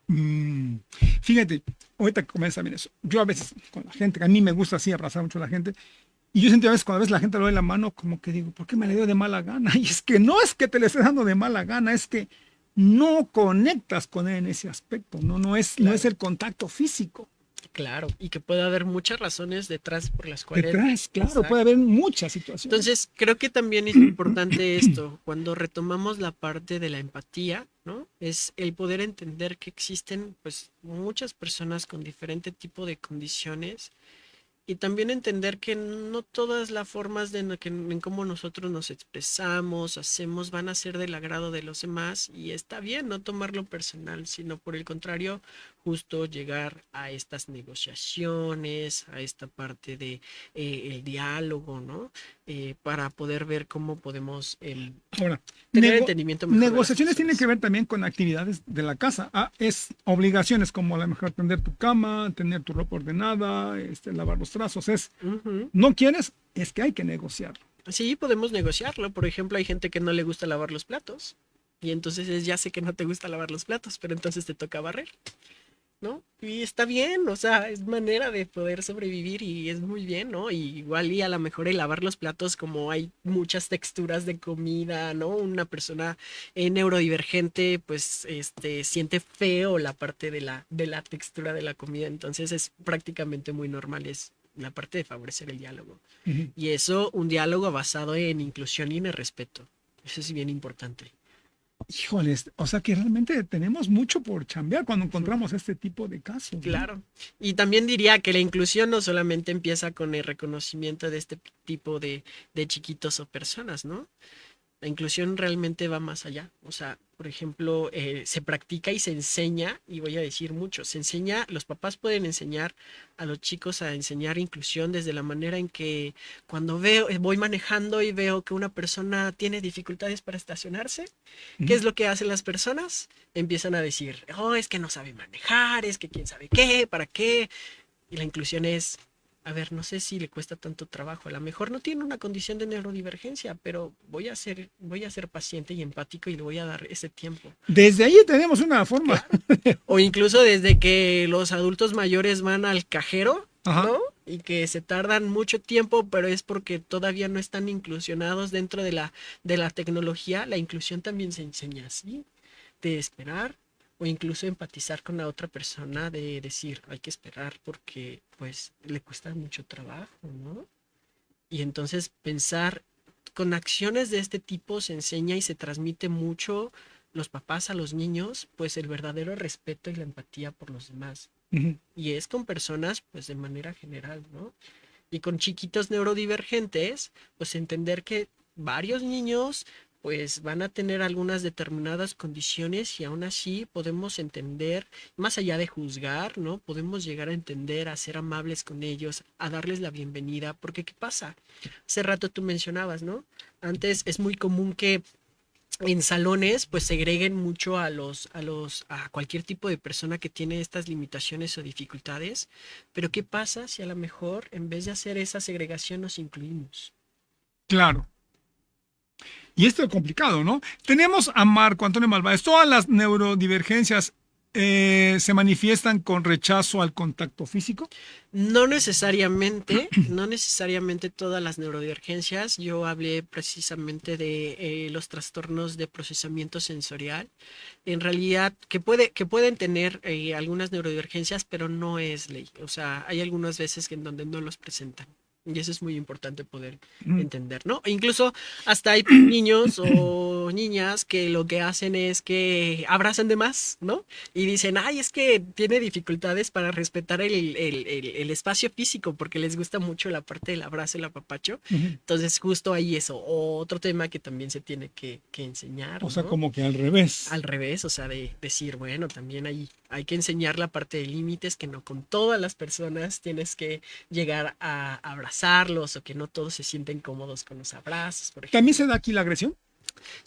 Fíjate, ahorita que comienza bien eso. Yo a veces con la gente, a mí me gusta así abrazar mucho a la gente, y yo siento a veces cuando ves la gente le doy la mano, como que digo, ¿por qué me la dio de mala gana? Y es que no es que te le estés dando de mala gana, es que no conectas con él en ese aspecto, no es el contacto físico. Claro, y que puede haber muchas razones detrás por las cuales... Detrás, claro, Exacto. puede haber muchas situaciones. Entonces, creo que también es importante esto, cuando retomamos la parte de la empatía, ¿no? Es el poder entender que existen, pues, muchas personas con diferente tipo de condiciones y también entender que no todas las formas en cómo nosotros nos expresamos, hacemos, van a ser del agrado de los demás y está bien no tomarlo personal, sino por el contrario, justo llegar a estas negociaciones, a esta parte de el diálogo, ¿no? Para poder ver cómo podemos Ahora, tener entendimiento mejor. Negociaciones tienen que ver también con actividades de la casa. Es obligaciones como a lo mejor tender tu cama, tener tu ropa ordenada, lavar los trazos. No quieres, es que hay que negociarlo. Sí, podemos negociarlo. Por ejemplo, hay gente que no le gusta lavar los platos. Y entonces ya sé que no te gusta lavar los platos, pero entonces te toca barrer, ¿no? Y está bien, o sea, es manera de poder sobrevivir y es muy bien, ¿no? Y igual y a lo mejor el lavar los platos, como hay muchas texturas de comida, ¿no? Una persona neurodivergente, pues, siente feo la parte de la textura de la comida, entonces es prácticamente muy normal, es la parte de favorecer el diálogo. Y eso, un diálogo basado en inclusión y en el respeto. Eso es bien importante. Híjoles, o sea que realmente tenemos mucho por chambear cuando encontramos este tipo de casos. Claro. Y también diría que la inclusión no solamente empieza con el reconocimiento de este tipo de chiquitos o personas, ¿no? La inclusión realmente va más allá. O sea, por ejemplo, se practica y se enseña, y voy a decir mucho, se enseña, los papás pueden enseñar a los chicos a enseñar inclusión desde la manera en que cuando voy manejando y veo que una persona tiene dificultades para estacionarse, ¿qué es lo que hacen las personas? Empiezan a decir, oh, es que no sabe manejar, es que quién sabe qué, para qué. Y la inclusión es, a ver, no sé si le cuesta tanto trabajo. A lo mejor no tiene una condición de neurodivergencia, pero voy a ser paciente y empático y le voy a dar ese tiempo. Desde ahí tenemos una forma. Claro. O incluso desde que los adultos mayores van al cajero Ajá. ¿no? Y que se tardan mucho tiempo, pero es porque todavía no están inclusionados dentro de la tecnología. La inclusión también se enseña así, de esperar o incluso empatizar con la otra persona, de decir, hay que esperar porque pues le cuesta mucho trabajo, ¿no? Y entonces pensar con acciones de este tipo se enseña y se transmite mucho los papás a los niños, pues el verdadero respeto y la empatía por los demás. Ujú. Y es con personas, pues de manera general, ¿no? Y con chiquitos neurodivergentes, pues entender que varios niños pues van a tener algunas determinadas condiciones y aún así podemos entender, más allá de juzgar, ¿no? Podemos llegar a entender, a ser amables con ellos, a darles la bienvenida, porque ¿qué pasa? Hace rato tú mencionabas, ¿no? Antes es muy común que en salones pues segreguen mucho a cualquier tipo de persona que tiene estas limitaciones o dificultades, pero ¿qué pasa si a lo mejor en vez de hacer esa segregación nos incluimos? Claro. Y esto es complicado, ¿no? Tenemos a Marco Antonio Malváez. Todas las neurodivergencias se manifiestan con rechazo al contacto físico. No necesariamente, no necesariamente todas las neurodivergencias. Yo hablé precisamente de los trastornos de procesamiento sensorial. En realidad, que pueden tener algunas neurodivergencias, pero no es ley. O sea, hay algunas veces en donde no los presentan. Y eso es muy importante poder Mm. entender, ¿no? E incluso hasta hay niños o niñas que lo que hacen es que abrazan de más, ¿no? Y dicen, ay, es que tiene dificultades para respetar el espacio físico porque les gusta mucho la parte del abrazo, el apapacho. Ujú. Entonces, justo ahí eso. Otro tema que también se tiene que enseñar, O sea, ¿no? como que al revés. Al revés, o sea, de decir, bueno, también hay que enseñar la parte de límites, que no con todas las personas tienes que llegar a abrazarlos o que no todos se sienten cómodos con los abrazos, por ejemplo. ¿También se da aquí la agresión?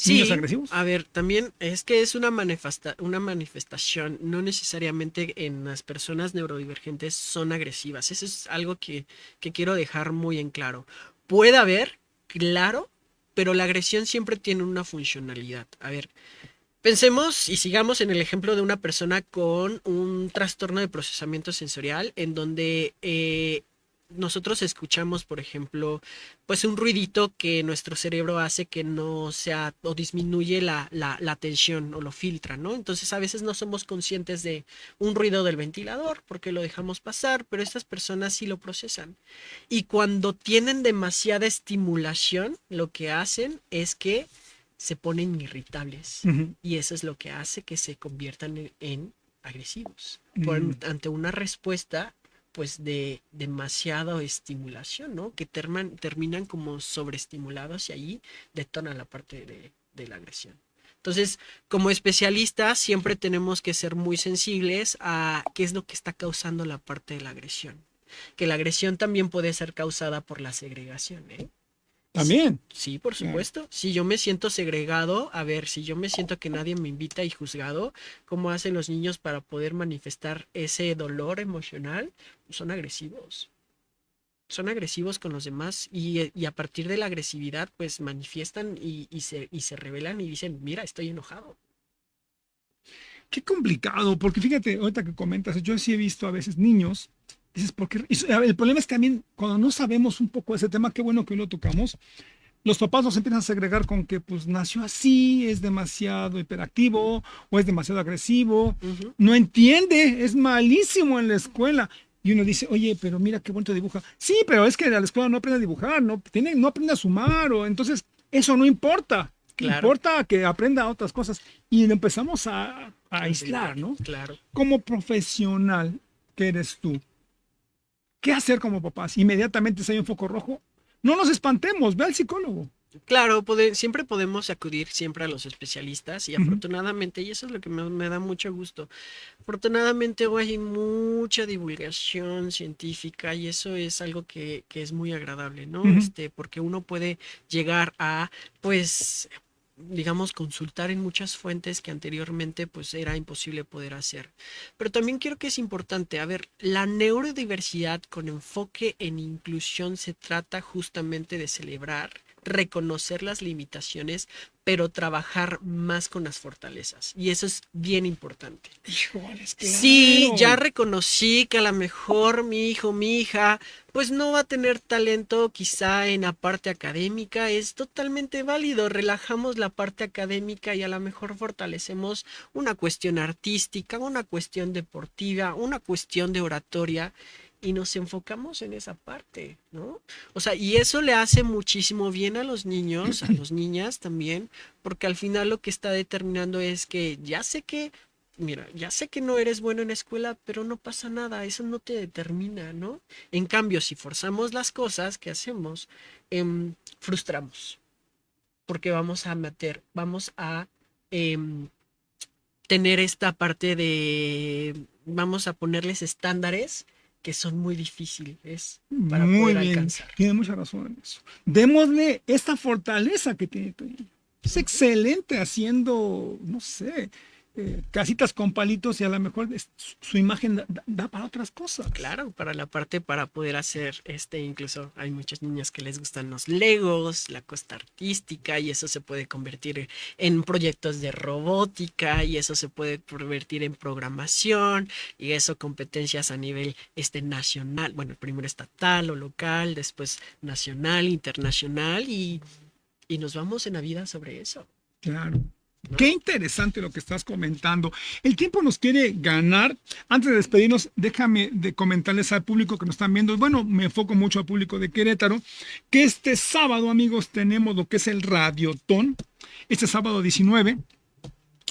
¿Niños Sí, agresivos? a ver, también es que es una manifestación, no necesariamente en las personas neurodivergentes son agresivas. Eso es algo que quiero dejar muy en claro. Puede haber, claro, pero la agresión siempre tiene una funcionalidad. A ver, pensemos y sigamos en el ejemplo de una persona con un trastorno de procesamiento sensorial en donde nosotros escuchamos, por ejemplo, pues un ruidito que nuestro cerebro hace que no sea o disminuye la tensión o lo filtra, ¿no? Entonces a veces no somos conscientes de un ruido del ventilador porque lo dejamos pasar, pero estas personas sí lo procesan. Y cuando tienen demasiada estimulación, lo que hacen es que se ponen irritables Ujú. y eso es lo que hace que se conviertan en agresivos Mm. ante una respuesta pues de demasiada estimulación, ¿no? Que terminan como sobreestimulados y ahí detonan la parte de la agresión. Entonces, como especialistas, siempre tenemos que ser muy sensibles a qué es lo que está causando la parte de la agresión. Que la agresión también puede ser causada por la segregación, ¿eh? También. Sí, por Claro. supuesto. Si yo me siento segregado, a ver, si yo me siento que nadie me invita y juzgado, ¿cómo hacen los niños para poder manifestar ese dolor emocional? Son agresivos. Son agresivos con los demás y a partir de la agresividad, pues manifiestan y se revelan y dicen, mira, estoy enojado. Qué complicado, porque fíjate, ahorita que comentas, yo sí he visto a veces niños, dices, porque el problema es que también cuando no sabemos un poco de ese tema, qué bueno que hoy lo tocamos, los papás nos empiezan a segregar con que pues nació así, es demasiado hiperactivo o es demasiado agresivo, Ujú. no entiende, es malísimo en la escuela. Y uno dice, oye, pero mira qué bonito dibuja. Sí, pero es que a la escuela no aprende a dibujar, no aprende a sumar, o entonces eso no importa. Claro. Importa que aprenda otras cosas. Y lo empezamos a aislar, ¿no? Claro. Como profesional que eres tú, ¿qué hacer como papás? Inmediatamente si hay un foco rojo, no nos espantemos, ve al psicólogo. Claro, siempre podemos acudir siempre a los especialistas y Ujú. afortunadamente, y eso es lo que me da mucho gusto, afortunadamente hoy hay mucha divulgación científica y eso es algo que es muy agradable, ¿no? Ujú. Porque uno puede llegar a, pues, digamos, consultar en muchas fuentes que anteriormente pues era imposible poder hacer. Pero también creo que es importante, a ver, la neurodiversidad con enfoque en inclusión se trata justamente de celebrar reconocer las limitaciones, pero trabajar más con las fortalezas. Y eso es bien importante. Híjoles, claro. Sí, ya reconocí que a lo mejor mi hijo, mi hija, pues no va a tener talento quizá en la parte académica, es totalmente válido. Relajamos la parte académica y a lo mejor fortalecemos una cuestión artística, una cuestión deportiva, una cuestión de oratoria y nos enfocamos en esa parte, ¿no? O sea, y eso le hace muchísimo bien a los niños, a las niñas también, porque al final lo que está determinando es que ya sé que mira, ya sé que no eres bueno en la escuela, pero no pasa nada, eso no te determina, ¿no? En cambio, si forzamos las cosas, ¿qué hacemos? Frustramos, porque vamos a em, tener esta parte de, vamos a ponerles estándares que son muy difíciles para Muy poder bien, alcanzar. tiene mucha razón en eso. Démosle esta fortaleza que tiene tu niño. Es excelente haciendo, no sé, casitas con palitos y a lo mejor su imagen da para otras cosas. Claro, para la parte para poder hacer incluso hay muchas niñas que les gustan los Legos, la cosa artística, y eso se puede convertir en proyectos de robótica, y eso se puede convertir en programación, y eso competencias a nivel nacional, bueno, primero estatal o local, después nacional, internacional, y nos vamos en la vida sobre eso. Claro. ¿No? Qué interesante lo que estás comentando. El tiempo nos quiere ganar. Antes de despedirnos, déjame de comentarles al público que nos están viendo. Bueno, me enfoco mucho al público de Querétaro, que este sábado, amigos, tenemos lo que es el Radiotón. Este sábado 19,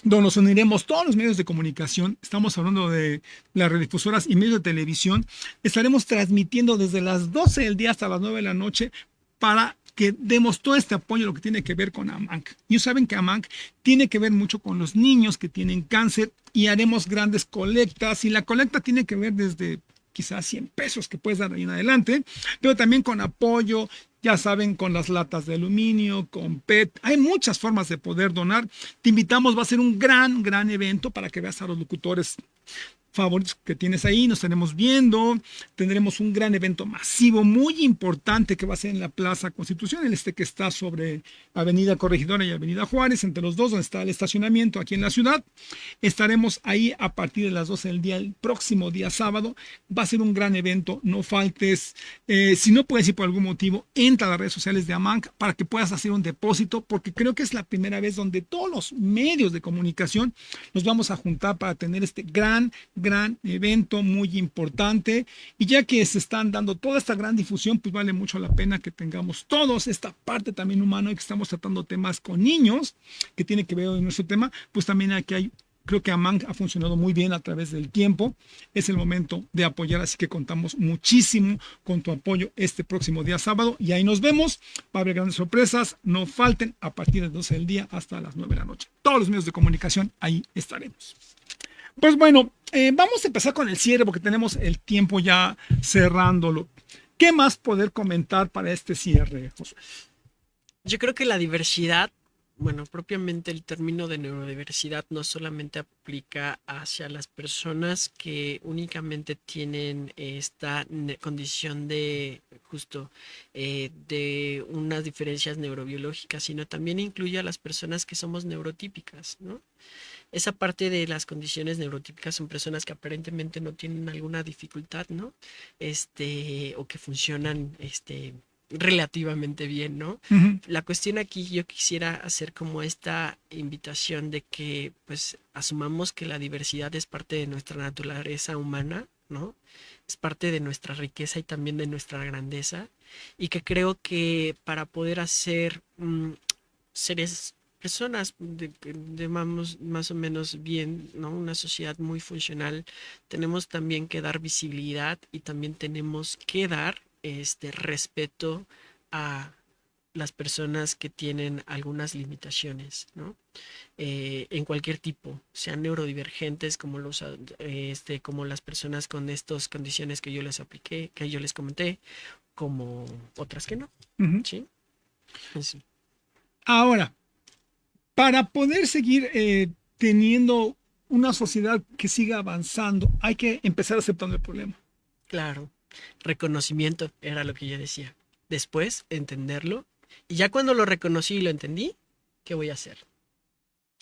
donde nos uniremos todos los medios de comunicación. Estamos hablando de las radiodifusoras y medios de televisión. Estaremos transmitiendo desde las 12 del día hasta las 9 de la noche para que demos todo este apoyo lo que tiene que ver con AMANC. Y saben que AMANC tiene que ver mucho con los niños que tienen cáncer y haremos grandes colectas. Y la colecta tiene que ver desde quizás 100 pesos que puedes dar ahí en adelante, pero también con apoyo, ya saben, con las latas de aluminio, con PET. Hay muchas formas de poder donar. Te invitamos, va a ser un gran evento para que veas a los locutores favoritos que tienes ahí, nos estaremos viendo, tendremos un gran evento masivo, muy importante que va a ser en la Plaza Constitución, que está sobre Avenida Corregidora y Avenida Juárez, entre los dos, donde está el estacionamiento aquí en la ciudad. Estaremos ahí a partir de las 12 del día, el próximo día sábado. Va a ser un gran evento, no faltes. Si no puedes ir por algún motivo, entra a las redes sociales de AMANC para que puedas hacer un depósito, porque creo que es la primera vez donde todos los medios de comunicación nos vamos a juntar para tener este gran evento muy importante. Y ya que se están dando toda esta gran difusión, pues vale mucho la pena que tengamos todos esta parte también humana, y que estamos tratando temas con niños que tiene que ver en nuestro tema. Pues también aquí hay, creo que AMANC ha funcionado muy bien a través del tiempo. Es el momento de apoyar, así que contamos muchísimo con tu apoyo este próximo día sábado, y ahí nos vemos. Va a haber grandes sorpresas, no falten, a partir de las 12 del día hasta las 9 de la noche. Todos los medios de comunicación, ahí estaremos. Pues bueno, vamos a empezar con el cierre porque tenemos el tiempo ya cerrándolo. ¿Qué más poder comentar para este cierre, Josué? Yo creo que la diversidad, bueno, propiamente el término de neurodiversidad no solamente aplica hacia las personas que únicamente tienen esta condición de justo de unas diferencias neurobiológicas, sino también incluye a las personas que somos neurotípicas, ¿no? Esa parte de las condiciones neurotípicas son personas que aparentemente no tienen alguna dificultad, ¿no? O que funcionan, relativamente bien, ¿no? Uh-huh. La cuestión aquí yo quisiera hacer como esta invitación de que pues asumamos que la diversidad es parte de nuestra naturaleza humana, ¿no? Es parte de nuestra riqueza y también de nuestra grandeza, y que creo que para poder hacer personas de más o menos bien, ¿no? Una sociedad muy funcional, tenemos también que dar visibilidad y también tenemos que dar respeto a las personas que tienen algunas limitaciones, ¿no? En cualquier tipo, sean neurodivergentes como como las personas con estas condiciones que yo les apliqué, que yo les comenté, como otras que no. Uh-huh. ¿Sí? Eso. Ahora, para poder seguir teniendo una sociedad que siga avanzando, hay que empezar aceptando el problema. Claro. Reconocimiento era lo que yo decía. Después, entenderlo Y ya cuando lo reconocí y lo entendí, ¿qué voy a hacer?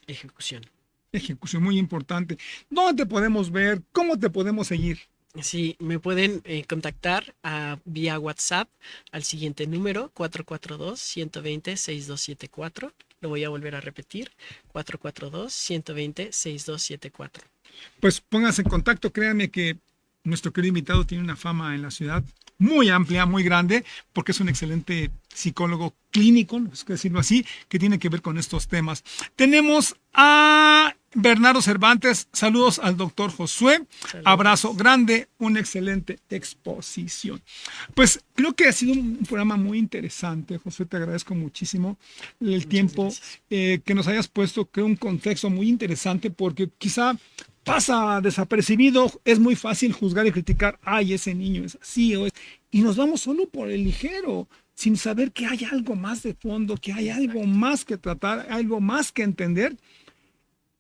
Ejecución. Ejecución muy importante. ¿Dónde te podemos ver? ¿Cómo te podemos seguir? Sí, me pueden contactar vía WhatsApp al siguiente número, 442-120-6274. Lo voy a volver a repetir, 442-120-6274. Pues pónganse en contacto, créanme que nuestro querido invitado tiene una fama en la ciudad muy amplia, muy grande, porque es un excelente psicólogo clínico, es que decirlo así, que tiene que ver con estos temas. Tenemos a Bernardo Cervantes, saludos al doctor Josué, Saludos. abrazo grande, una excelente exposición. Pues creo que ha sido un programa muy interesante, Josué, te agradezco muchísimo el tiempo que nos hayas puesto, creo un contexto muy interesante, porque quizá pasa desapercibido, es muy fácil juzgar y criticar, ay, ese niño es así, y nos vamos solo por el ligero, sin saber que hay algo más de fondo, que hay algo más que tratar, algo más que entender,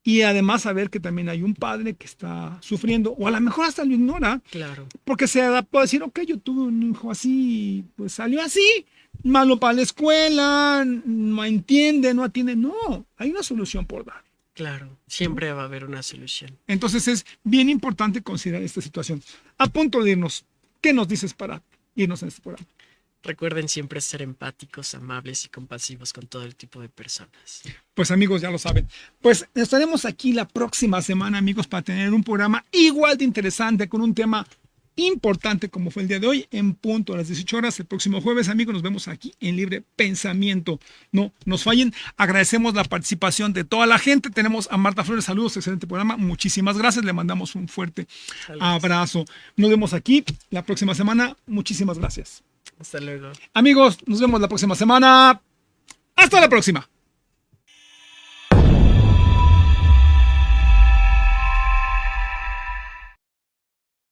y además saber que también hay un padre que está sufriendo, o a lo mejor hasta lo ignora, Claro, porque se adaptó a decir, ok, yo tuve un hijo así, pues salió así, malo para la escuela, no entiende, no atiende, no, hay una solución por dar. claro. Siempre va a haber una solución. Entonces es bien importante considerar esta situación. A punto de irnos, ¿qué nos dices para irnos en este programa? Recuerden siempre ser empáticos, amables y compasivos con todo el tipo de personas. Pues amigos, ya lo saben. Pues estaremos aquí la próxima semana, amigos, para tener un programa igual de interesante con un tema importante como fue el día de hoy, en punto a las 18 horas. El próximo jueves, amigos, nos vemos aquí en Libre Pensamiento. No nos fallen. Agradecemos la participación de toda la gente. Tenemos a Marta Flores. Saludos, excelente programa. Muchísimas gracias. Le mandamos un fuerte Saludos. abrazo. Nos vemos aquí la próxima semana. Muchísimas gracias. Hasta luego. Amigos, nos vemos la próxima semana. Hasta la próxima.